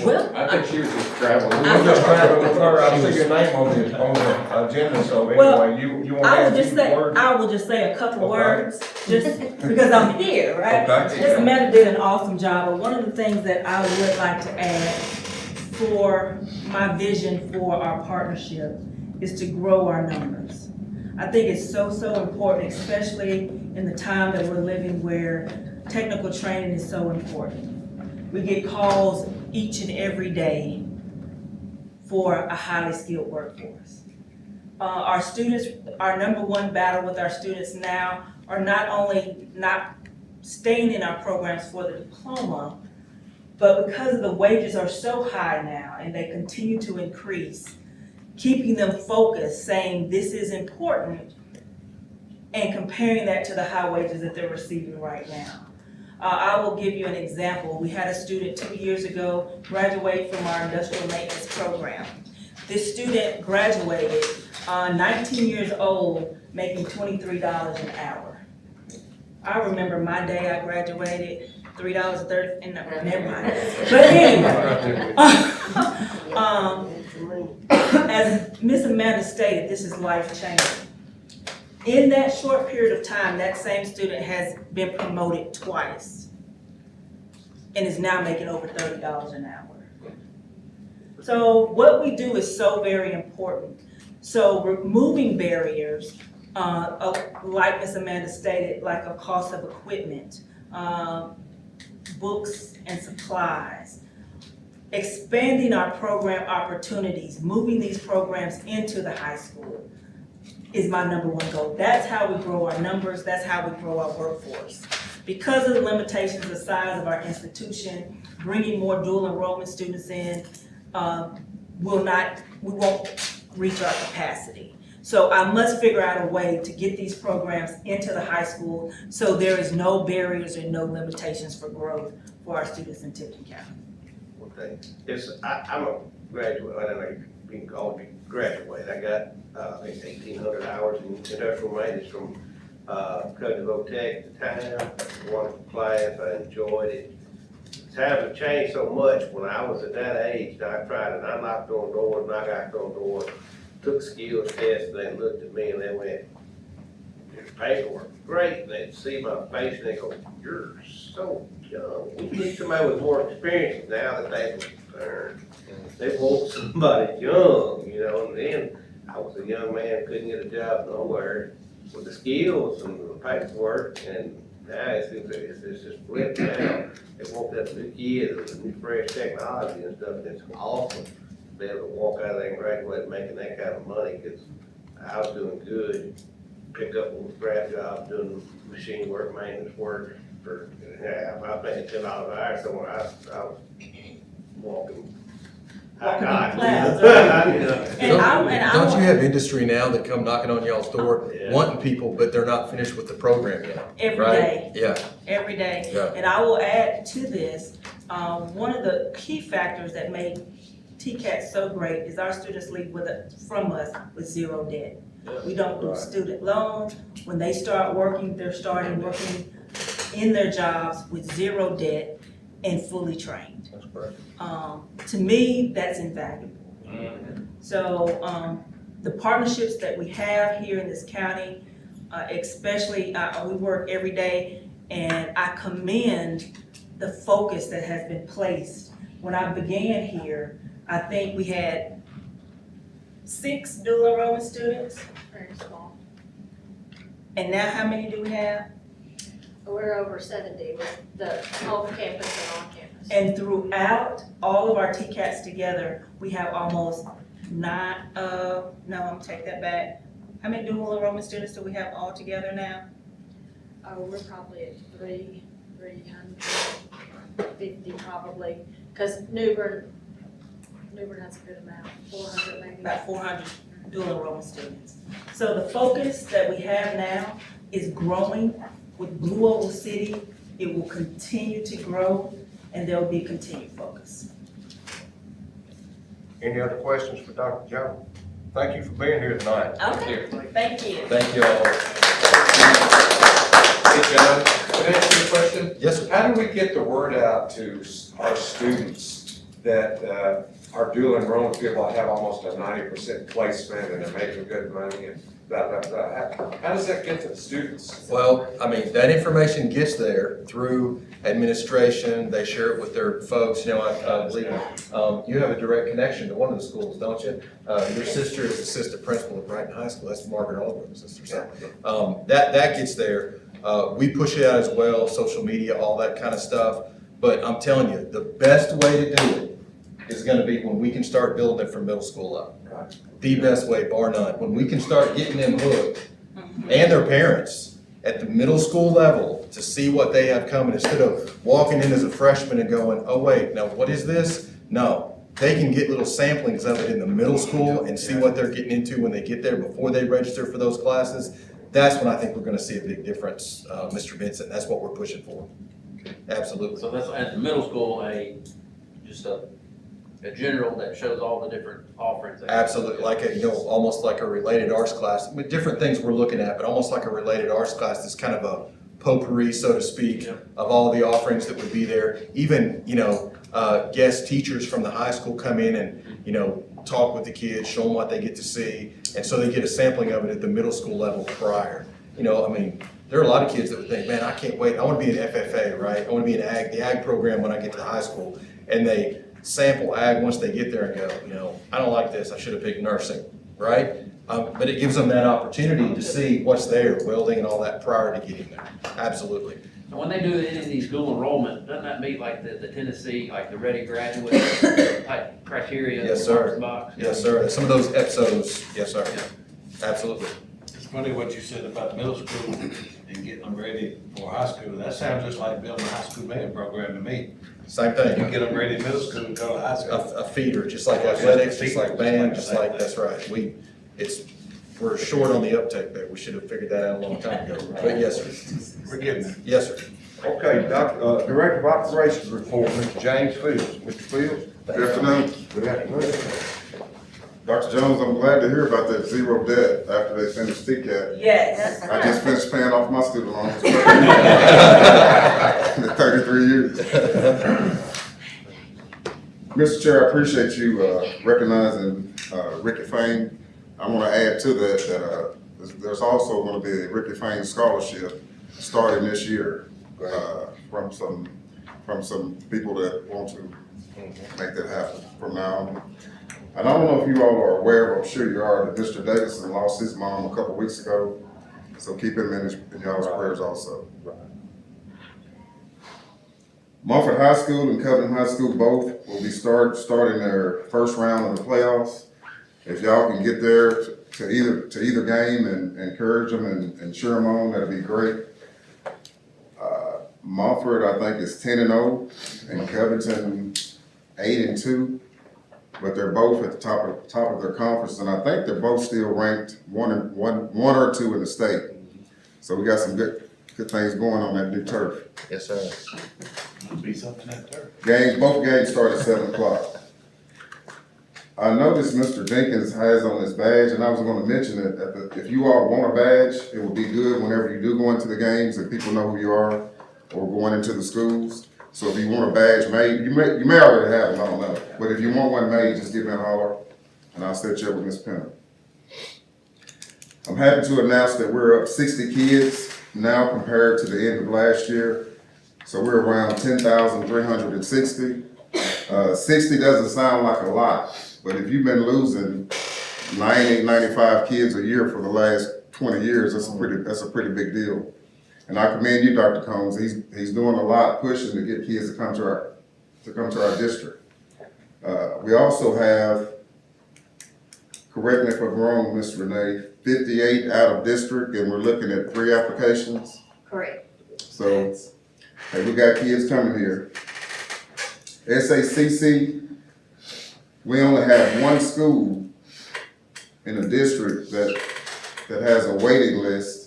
Well, I think she was just traveling. I'm just traveling with her, I see your name on the agenda, so Well, anyway, you want to I add will a just few say, words? I will just say a couple Okay. words, just because I'm here, right? Okay. Ms. Amanda did an awesome job, but one of the things that I would like to add for my vision for our partnership is to grow our numbers. I think it's so important, especially in the time that we're living where technical training is so important. We get calls each and every day for a highly skilled workforce. Our number one battle with our students now are not only not staying in our programs for the diploma, but because the wages are so high now and they continue to increase, keeping them focused, saying this is important, and comparing that to the high wages that they're receiving right now. I will give you an example. We had a student 2 years ago graduate from our industrial maintenance program. This student graduated, 19 years old, making $23 an hour. I remember my day I graduated, $3.30, no, never mind. But anyway, as Miss Amanda stated, this is life-changing. In that short period of time, that same student has been promoted twice and is now making over $30 an hour. So what we do is so very important. So removing barriers, like Ms. Amanda stated, like a cost of equipment, books and supplies, expanding our program opportunities, moving these programs into the high school is my number one goal. That's how we grow our numbers, that's how we grow our workforce. Because of the limitations, the size of our institution, bringing more dual enrollment students in, we won't reach our capacity. So I must figure out a way to get these programs into the high school so there is no barriers and no limitations for growth for our students in Tipton County. Okay, I'm a graduate, I don't know, being called to graduate. I got, I think 1,800 hours in industrial maintenance from Coach Tech at the time. Wonderful class, I enjoyed it. Times have changed so much. When I was at that age, I tried and I knocked on doors, knocked on doors, took skills tests, and they looked at me and they went, "Your paperwork, great." And they'd see my face and they go, "You're so young. We need somebody with more experience." Now that they've learned, they want somebody young, you know. And then I was a young man, couldn't get a job nowhere with the skills and the paperwork, and now it's just flipped now. They want that new kid with the new fresh technology and stuff. It's awesome to be able to walk out of there and graduate making that kind of money, because I was doing good, pick up little scrap jobs, doing machine work, maintenance work for, I was making $10 an hour somewhere. I was walking. Walking in class. Don't you have industry now that come knocking on y'all's door, wanting people, but they're not finished with the program yet? Every right? day. Yeah. Every day. Yeah. And I will add to this, one of the key factors that made TCAT so great is our students leave from us with zero debt. We don't do student loans. When they start working, they're starting working in their jobs with zero debt and fully trained. That's correct. To me, that's invaluable. So the partnerships that we have here in this county, especially, we work every day, and I commend the focus that has been placed. When I began here, I think we had 6 dual enrollment students. Very small. And now how many do we have? We're over 70 with the off campus and on campus. And throughout all of our TCATs together, we have almost no, I'm gonna take that back. How many dual enrollment students do we have all together now? Oh, we're probably at 350 probably, because New Bern has a good amount, 400 maybe. About 400 dual enrollment students. So the focus that we have now is growing. With Blue Oval City, it will continue to grow, and there will be continued focus. Any other questions for Dr. Jones? Thank you for being here tonight. Okay, thank you. Thank you all. Hey, John, can I ask you a question? Yes, sir. How do we get the word out to our students that our dual enrollment people have almost a 90% placement and they're making good money and blah, blah, blah? How does that get to the students? Well, I mean, that information gets there through administration. They share it with their folks. You know, I believe you have a direct connection to one of the schools, don't you? Your sister is assistant principal at Brighton High School. That's Margaret Aldrin's sister. So, that gets there. We push it out as well, social media, all that kind of stuff. But I'm telling you, the best way to do it is going to be when we can start building it from middle school up. The best way, bar none. When we can start getting them hooked, and their parents, at the middle school level to see what they have coming, instead of walking in as a freshman and going, oh wait, now what is this? No, they can get little samplings of it in the middle school and see what they're getting into when they get there before they register for those classes. That's when I think we're gonna see a big difference, Mr. Benson. That's what we're pushing for. Absolutely. So that's at the middle school, just a general that shows all the different offerings. Absolutely, like a, almost like a related arts class, with different things we're looking at, but almost like a related arts class that's kind of a potpourri, so to speak, of all the offerings that would be there. Even, guest teachers from the high school come in and, talk with the kids, show them what they get to see, and so they get a sampling of it at the middle school level prior. There are a lot of kids that would think, man, I can't wait, I want to be an FFA, right? I want to be in the ag program when I get to high school, and they sample ag once they get there and go, I don't like this, I should have picked nursing, right? But it gives them that opportunity to see what's there, welding and all that prior to getting there. Absolutely. And when they do any of these dual enrollment, doesn't that meet like the Tennessee, like the ready graduate type criteria? Yes, sir. Box? Yes, sir. Some of those EPSOs, yes, sir. Absolutely. It's funny what you said about middle school and getting them ready for high school. That sounds just like building a high school band program to me. Same thing. You get them ready in middle school and go to high school. A feeder, just like athletics, just like band, just like, that's right. We're short on the uptake there. We should have figured that out a long time ago. But yes, sir. We're getting there. Yes, sir. Okay, Director of Operations report, Mr. James Fields. Mr. Fields? Good afternoon. Good afternoon. Dr. Jones, I'm glad to hear about that zero debt after they finished TCAT. Yes. I just finished paying off my student loans. 33 years. Mr. Chair, I appreciate you recognizing Ricky Fain. I want to add to that there's also going to be a Ricky Fain scholarship starting this year from some people that want to make that happen from now on. And I don't know if you all are aware, but I'm sure you are, that Mr. Davidson lost his mom a couple weeks ago. So keep him in y'all's prayers also. Mumford High School and Covenant High School both will be starting their first round of the playoffs. If y'all can get there to either game and encourage them and cheer them on, that'd be great. Mumford, I think, is 10-0, and Covington 8-2. But they're both at the top of their conference, and I think they're both still ranked one or two in the state. So we got some good things going on that new turf. Yes, sir. Must be something that turf. Both games start at 7 o'clock. I noticed Mr. Jenkins has on his badge, and I was going to mention it. If you all want a badge, it would be good whenever you do go into the games and people know who you are, or going into the schools. So if you want a badge made, you may already have them, I don't know. But if you want one made, just give me a holler, and I'll set you up with Ms. Penner. I'm happy to announce that we're up 60 kids now compared to the end of last year. So we're around 10,360. 60 doesn't sound like a lot, but if you've been losing 90, 95 kids a year for the last 20 years, that's a pretty big deal. And I commend you, Dr. Combs. He's doing a lot pushing to get kids to come to our district. We also have, correct me if I'm wrong, Ms. Renee, 58 out of district, and we're looking at 3 applications. Correct. So, hey, we got kids coming here. SACC, we only have 1 school in the district that has a waiting list.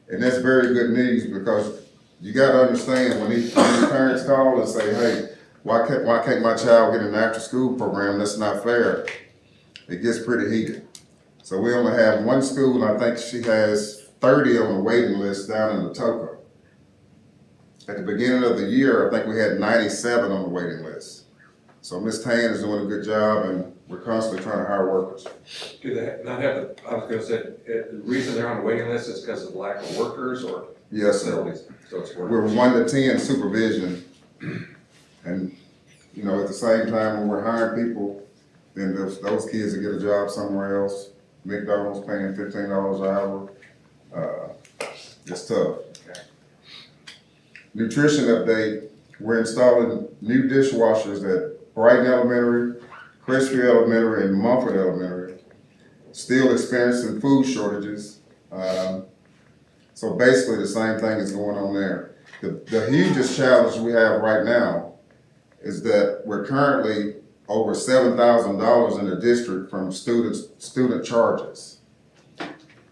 And that's very good news, because you got to understand when these parents call and say, hey, why can't my child get an after school program? That's not fair. It gets pretty heated. So we only have 1 school, and I think she has 30 on the waiting list down in Atoka. At the beginning of the year, I think we had 97 on the waiting list. So Ms. Tan is doing a good job, and we're constantly trying to hire workers. Do they not have I was gonna say, the reason they're on the waiting list is because of lack of workers or Yes, facilities? So it's We're workers. 1 to 10 supervision, and at the same time when we're hiring people, then those kids will get a job somewhere else. McDonald's paying $15 an hour. It's tough. Nutrition update: we're installing new dishwashers at Brighton Elementary, Crestview Elementary, and Mumford Elementary. Still experiencing food shortages. So basically, the same thing is going on there. The hugest challenge we have right now is that we're currently over $7,000 in the district from student charges.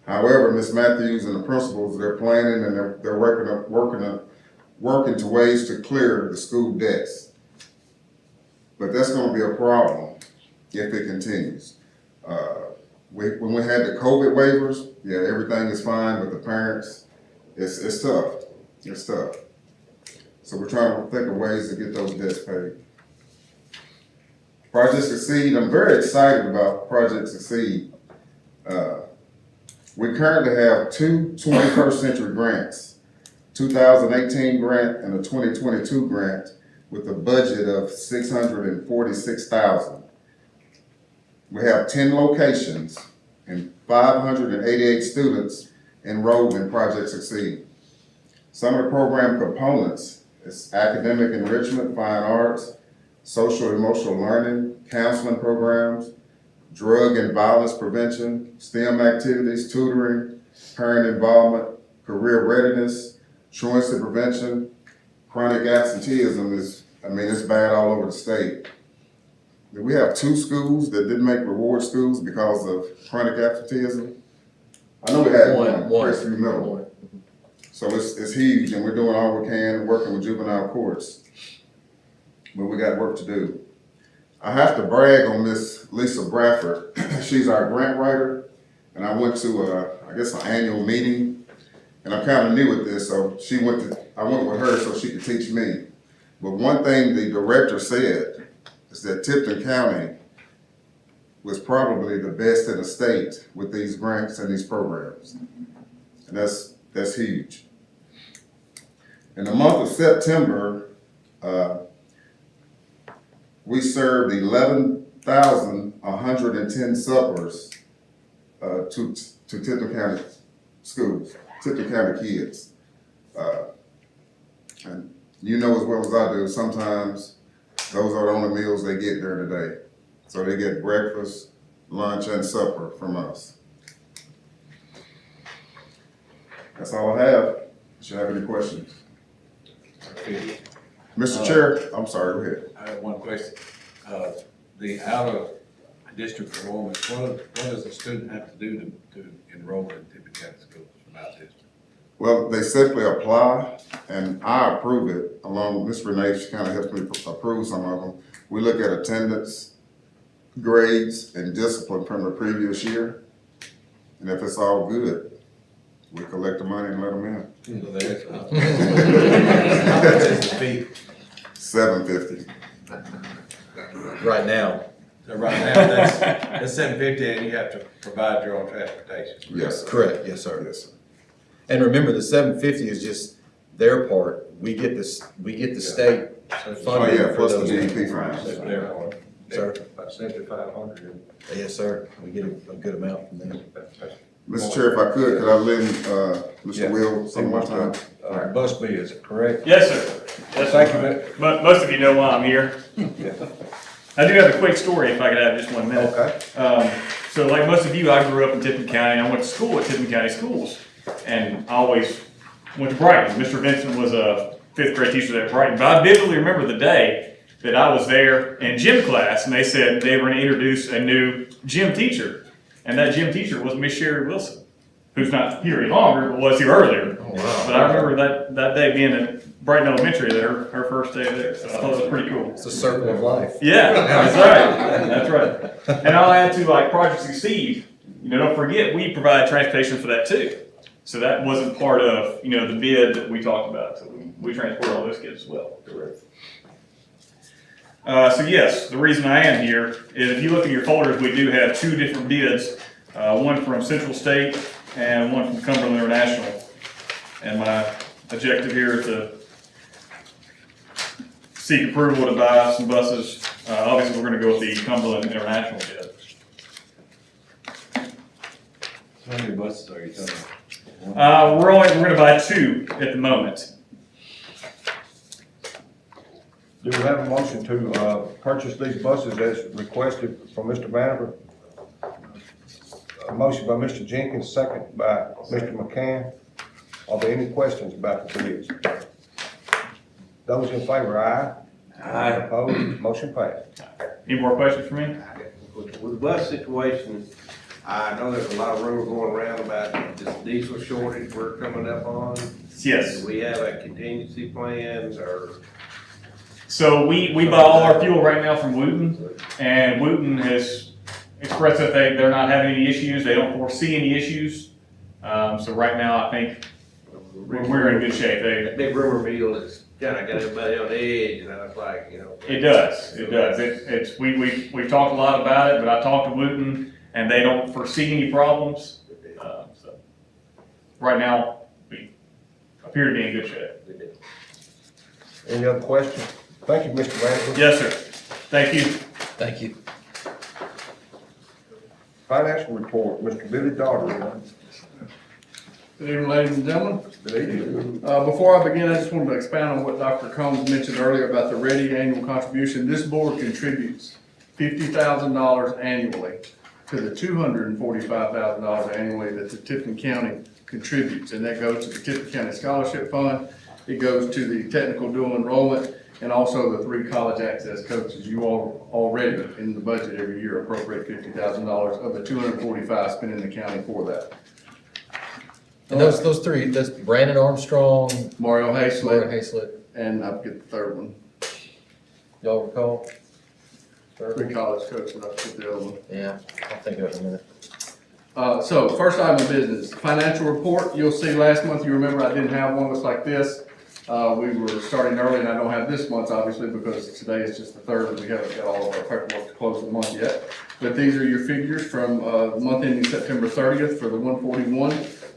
However, Ms. Matthews and the principals, they're planning and they're working to ways to clear the school debts. But that's gonna be a problem if it continues. When we had the COVID waivers, yeah, everything is fine with the parents. It's tough. It's tough. So we're trying to think of ways to get those debts paid. Project Succeed, I'm very excited about Project Succeed. We currently have two 21st century grants, 2018 grant and a 2022 grant with a budget of $646,000. We have 10 locations and 588 students enrolled in Project Succeed. Some of the program components is academic enrichment, fine arts, social emotional learning, counseling programs, drug and violence prevention, STEM activities, tutoring, parent involvement, career readiness, truancy prevention. Chronic absenteeism is, it's bad all over the state. We have 2 schools that didn't make reward schools because of chronic absenteeism. I know we had one. Crestview Middle. So it's huge, and we're doing all we can, working with juvenile courts. But we got work to do. I have to brag on Miss Lisa Bradford. She's our grant writer, and I went to an annual meeting, and I'm kind of new at this, so I went with her so she could teach me. But one thing the director said is that Tipton County was probably the best in the state with these grants and these programs. And that's huge. In the month of September, we served 11,110 suppers to Tipton County schools, Tipton County kids. And you know as well as I do, sometimes those are the only meals they get during the day. So they get breakfast, lunch, and supper from us. That's all I have. Do you have any questions? Mr. Chair, I'm sorry, go ahead. I have one question. The out-of-district enrollment, what does the student have to do to enroll in Tipton County schools from out district? Well, they simply apply, and I approve it, along with Ms. Renee, she kind of helps me approve some of them. We look at attendance, grades, and discipline from the previous year, and if it's all good, we collect the money and let them in. $750. Right now. So right now, that's $750, and you have to provide your own transportation. Yes, Correct, yes, sir. yes, sir. And remember, the $750 is just their part. We get the state Oh, funding yeah, for plus the those. GDP funds. That's their part. Sir? About 7,500. Yes, sir. We get a good amount from them. Mr. Chair, if I could I lend Mr. Will some more time? Busby, is it correct? Yes, sir. Yes, Thank sir. you, But most of you know why I'm here. I do have a quick story if I could have just 1 minute. Okay. So like most of you, I grew up in Tipton County. I went to school at Tipton County Schools, and I always went to Brighton. Mr. Vincent was a 5th grade teacher there at Brighton, but I vividly remember the day that I was there in gym class, and they said they were going to introduce a new gym teacher, and that gym teacher was Miss Sherry Wilson, who's not here any longer, but was here earlier. Oh, wow. But I remember that day being at Brighton Elementary, her first day there, so I thought it was pretty cool. It's a circle of life. Yeah, that's right. That's right. And I'll add to like Project Succeed. Don't forget we provide transportation for that too. So that wasn't part of the bid that we talked about. So we transport all those kids as well. Correct. So yes, the reason I am here is if you look in your folders, we do have 2 different bids. One from Central State and one from Cumberland International. And my objective here is to seek approval to buy some buses. Obviously, we're going to go with the Cumberland International bid. How many buses are you talking about? We're going to buy 2 at the moment. Do we have a motion to purchase these buses as requested from Mr. Banner? A motion by Mr. Jenkins, second by Mr. McCann. Are there any questions about the bids? Those in favor, aye. Aye. Opposed, motion passed. Any more questions for me? With the bus situation, I know there's a lot of rumor going around about this diesel shortage we're coming up on. Yes. Do we have a contingency plan or? So we buy all our fuel right now from Wooten, and Wooten has expressed that they're not having any issues, they don't foresee any issues. So right now, I think we're in good shape. That big rumor mill is kinda got everybody on edge, and I was like, you know. It does. We've talked a lot about it, but I talked to Wooten, and they don't foresee any problems. So right now, we appear to be in good shape. Any other questions? Thank you, Mr. Randall. Yes, sir. Thank you. Thank you. Financial report, Mr. Billy Daugherty. Good evening, ladies and gentlemen. Good evening. Before I begin, I just wanted to expound on what Dr. Combs mentioned earlier about the ready annual contribution. This board contributes $50,000 annually to the $245,000 annually that the Tipton County contributes, and that goes to the Tipton County Scholarship Fund. It goes to the technical dual enrollment, and also the 3 college access coaches. You all already in the budget every year appropriate $50,000 of the $245 spent in the county for that. And those three, that's Brandon Armstrong, Mario Mario Hayslett, Hayslett, and I forget the third one. y'all recall? 3 college coaches, I forget the other one. Yeah, I'll think of it in a minute. So first item of business, financial report. You'll see last month, you remember I didn't have one that's like this. We were starting early, and I don't have this month's obviously because today is just the 3rd and we haven't got all of our paperwork to close the month yet. But these are your figures from the month ending September 30th for the 141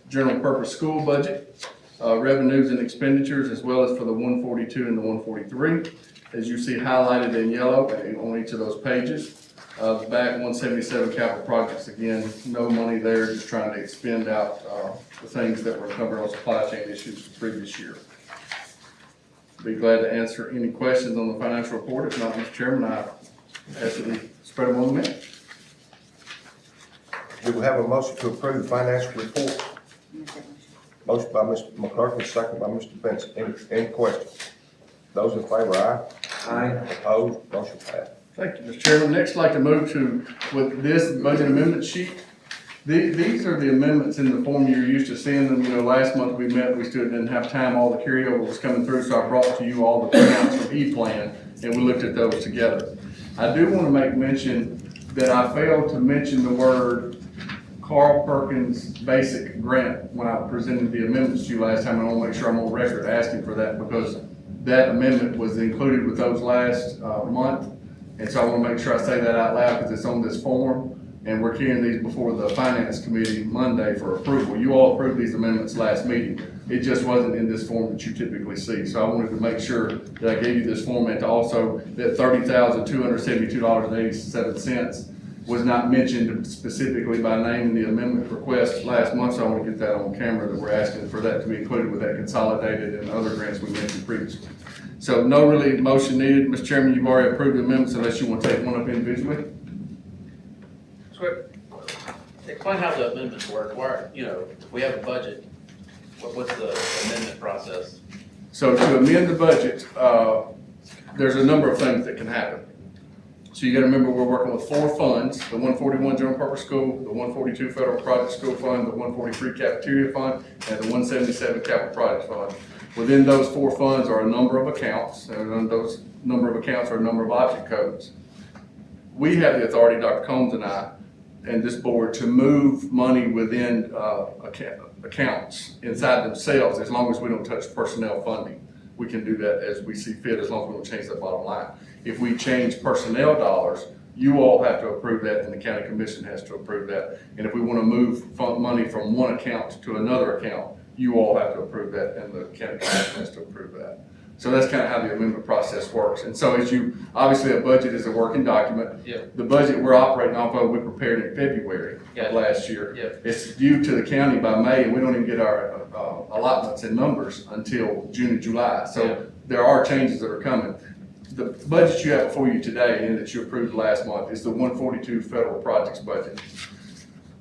general purpose school budget, revenues and expenditures, as well as for the 142 and the 143. As you see highlighted in yellow on each of those pages. The back 177 capital projects, again, no money there, just trying to expend out the things that were covered on supply chain issues the previous year. Be glad to answer any questions on the financial report. If not, Mr. Chairman, I ask that we spread them on the minute. Do we have a motion to approve the financial report? Motion by Mr. McCarthy, second by Mr. Benson. Any questions? Those in favor, aye. Aye. Opposed, motion passed. Thank you, Mr. Chairman. Next, I'd like to move to, with this budget amendment sheet. These are the amendments in the form you're used to seeing them. You know, last month we met, we still didn't have time, all the carryover was coming through, so I brought to you all the printouts from E-Plan, and we looked at those together. I do want to make mention that I failed to mention the word Carl Perkins Basic Grant when I presented the amendments to you last time. I want to make sure I'm on record asking for that because that amendment was included with those last month. And so I want to make sure I say that out loud because it's on this form, and we're carrying these before the Finance Committee Monday for approval. You all approved these amendments last meeting. It just wasn't in this form that you typically see. So I wanted to make sure that I gave you this form and to also that $30,272.87 was not mentioned specifically by name in the amendment request last month. So I want to get that on camera that we're asking for that to be included with that consolidated and other grants we mentioned previously. So no really motion needed. Mr. Chairman, you've already approved the amendments unless you want to take one up individually. So, explain how the amendments work. Why, you know, if we have a budget, what's the amendment process? So to amend the budget, there's a number of things that can happen. So you gotta remember we're working with 4 funds, the 141 General Purpose School, the 142 Federal Project School Fund, the 143 Cafeteria Fund, and the 177 Capital Projects Fund. Within those 4 funds are a number of accounts, and those number of accounts are a number of object codes. We have the authority, Dr. Combs and I, and this board, to move money within accounts inside themselves as long as we don't touch personnel funding. We can do that as we see fit as long as we don't change the bottom line. If we change personnel dollars, you all have to approve that and the county commission has to approve that. And if we want to move money from one account to another account, you all have to approve that and the county commission has to approve that. So that's kind of how the amendment process works. And so as you, obviously a budget is a working document. Yeah. The budget we're operating off of, we prepared in February of last year. Yeah. It's due to the county by May, and we don't even get our allotments and numbers until June and July. So there are changes that are coming. The budget you have before you today and that you approved last month is the 142 federal projects budget.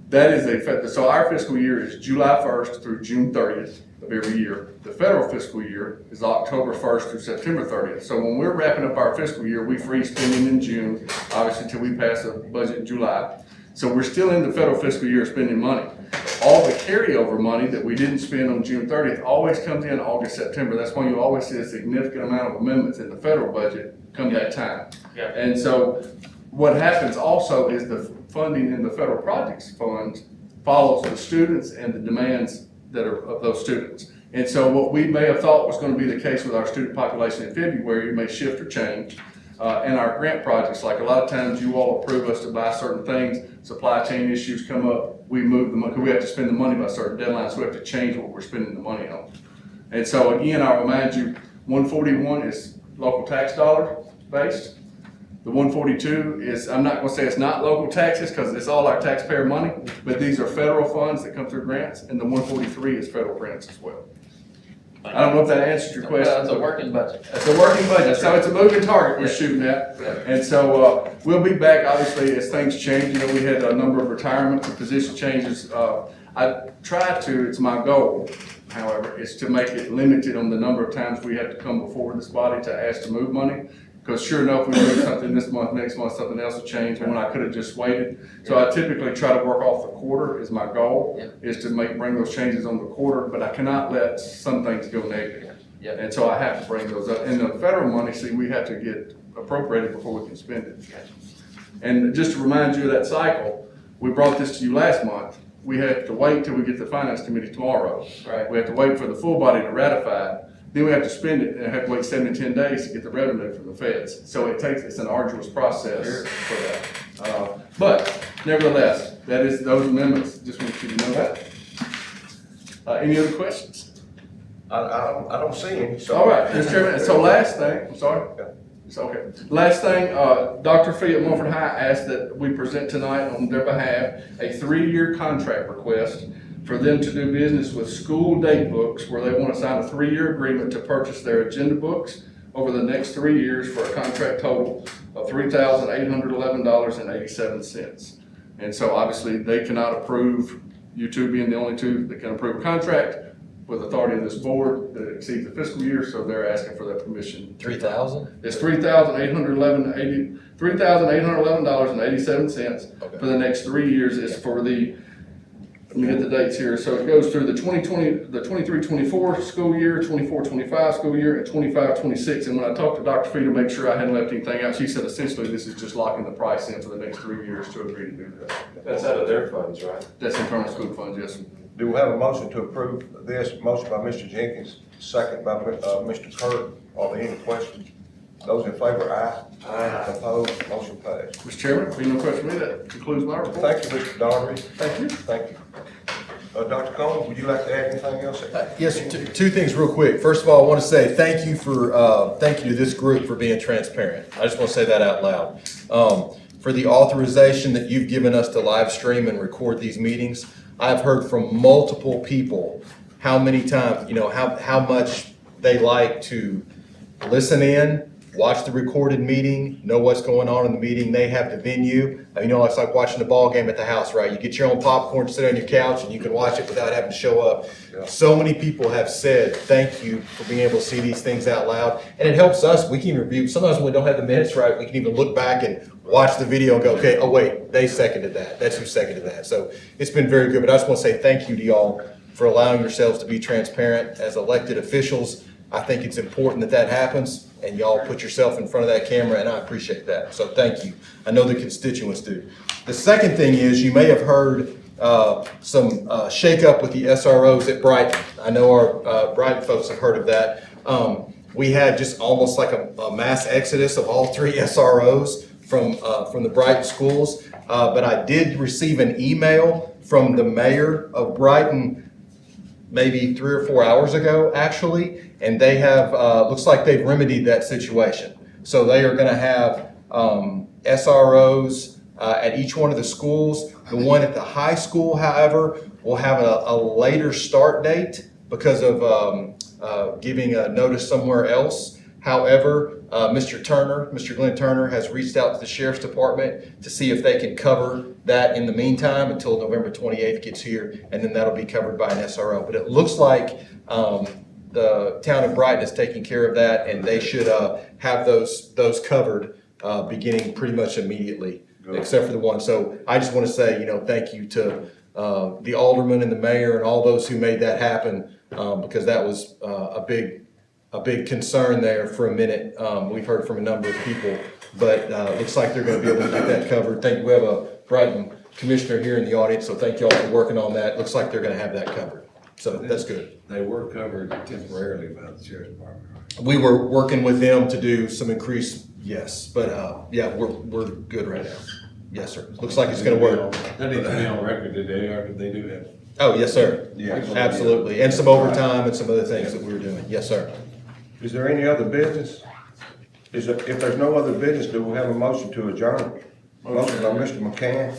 That is so our fiscal year is July 1st through June 30th. of every year. The federal fiscal year is October 1st through September 30th. So when we're wrapping up our fiscal year, we freeze spending in June, obviously until we pass a budget in July. So we're still in the federal fiscal year spending money. All the carryover money that we didn't spend on June 30th always comes in August, September. That's when you always see a significant amount of amendments in the federal budget come that time. Yeah. And so what happens also is the funding in the federal projects fund follows the students and the demands that are of those students. And so what we may have thought was going to be the case with our student population in February may shift or change. And our grant projects, like a lot of times you all approve us to buy certain things, supply chain issues come up, we move the money, we have to spend the money by certain deadlines, so we have to change what we're spending the money on. And so again, I'll remind you, 141 is local tax dollar based. The 142 is, I'm not gonna say it's not local taxes because it's all our taxpayer money, but these are federal funds that come through grants, and the 143 is federal grants as well. I don't know if that answers your question. It's a working budget. It's a working budget, so it's a moving target we're shooting at. And so we'll be back, obviously, as things change. You know, we had a number of retirements and position changes. I try to, it's my goal, however, is to make it limited on the number of times we have to come before this body to ask to move money. Because sure enough, we move something this month, next month, something else will change, and when I could have just waited. So I typically try to work off the quarter is my goal, is to bring those changes on the quarter, but I cannot let some things go negative. Yep. And so I have to bring those up. And the federal money, see, we have to get appropriated before we can spend it. And just to remind you of that cycle, we brought this to you last month. We have to wait till we get the finance committee tomorrow. Right. We have to wait for the full body to ratify it. Then we have to spend it and have to wait 7 to 10 days to get the revenue from the feds. So it's an arduous process for that. But nevertheless, those amendments, just want you to know that. Any other questions? I don't see any, so. All right, Mr. Chairman, so last thing, I'm sorry. It's okay. Last thing, Dr. Fee at Morford High asked that we present tonight on their behalf a 3-year contract request for them to do business with school date books, where they want to sign a 3-year agreement to purchase their agenda books over the next 3 years for a contract total of $3,811.87. And so obviously they cannot approve, you two being the only two that can approve a contract with authority of this board that exceeds the fiscal year, so they're asking for that permission. 3,000? It's $3,811.87 for the next 3 years. It's for the, let me get the dates here. So it goes through the 23-24 school year, 24-25 school year, and 25-26. And when I talked to Dr. Fee to make sure I hadn't left anything out, she said essentially this is just locking the price in for the next 3 years to agree to do that. That's out of their funds, right? That's internal school funds, yes, sir. Do we have a motion to approve this? Motion by Mr. Jenkins, second by Mr. Kirk. Are there any questions? Those in favor, aye. Aye. Opposed, motion passed. Mr. Chairman, if you have no question for me, that concludes my report. Thank you, Mr. Daugherty. Thank you. Thank you. Dr. Combs, would you like to add anything else? Yes, two things real quick. First of all, I want to say thank you to this group for being transparent. I just want to say that out loud. For the authorization that you've given us to live stream and record these meetings, I've heard from multiple people how many times, how much they like to listen in, watch the recorded meeting, know what's going on in the meeting. They have the venue. It's like watching the ball game at the house, right? You get your own popcorn, sit on your couch, and you can watch it without having to show up. Yeah. So many people have said thank you for being able to see these things out loud. And it helps us. We can review. Sometimes when we don't have the minutes right, we can even look back and watch the video and go, okay, oh wait, they seconded that. That's who seconded that. So it's been very good. But I just want to say thank you to y'all for allowing yourselves to be transparent as elected officials. I think it's important that happens, and y'all put yourself in front of that camera, and I appreciate that. So thank you. I know the constituents do. The second thing is, you may have heard some shake-up with the SROs at Brighton. I know our Brighton folks have heard of that. We had just almost like a mass exodus of all 3 SROs from the Brighton schools. But I did receive an email from the mayor of Brighton maybe 3 or 4 hours ago, actually, and they have, looks like they've remedied that situation. So they are gonna have SROs at each one of the schools. The one at the high school, however, will have a later start date because of giving a notice somewhere else. However, Mr. Glenn Turner has reached out to the Sheriff's Department to see if they can cover that in the meantime until November 28th gets here, and then that'll be covered by an SRO. But it looks like the town of Brighton is taking care of that, and they should have those covered beginning pretty much immediately, except for the one. So I just want to say, thank you to the alderman and the mayor and all those who made that happen, because that was a big concern there for a minute. We've heard from a number of people, but looks like they're going to be able to get that covered. We have a Brighton commissioner here in the audience, so thank y'all for working on that. Looks like they're going to have that covered. So that's good. They were covered temporarily by the sheriff's department. We were working with them to do some increase, yes, but yeah, we're good right now. Yes, sir. Looks like it's going to work. That needs to be on record today, or did they do that? Oh, yes, sir. Yeah. Absolutely. And some overtime and some other things that we were doing. Yes, sir. Is there any other business? If there's no other business, do we have a motion to adjourn? Motion by Mr. McCann,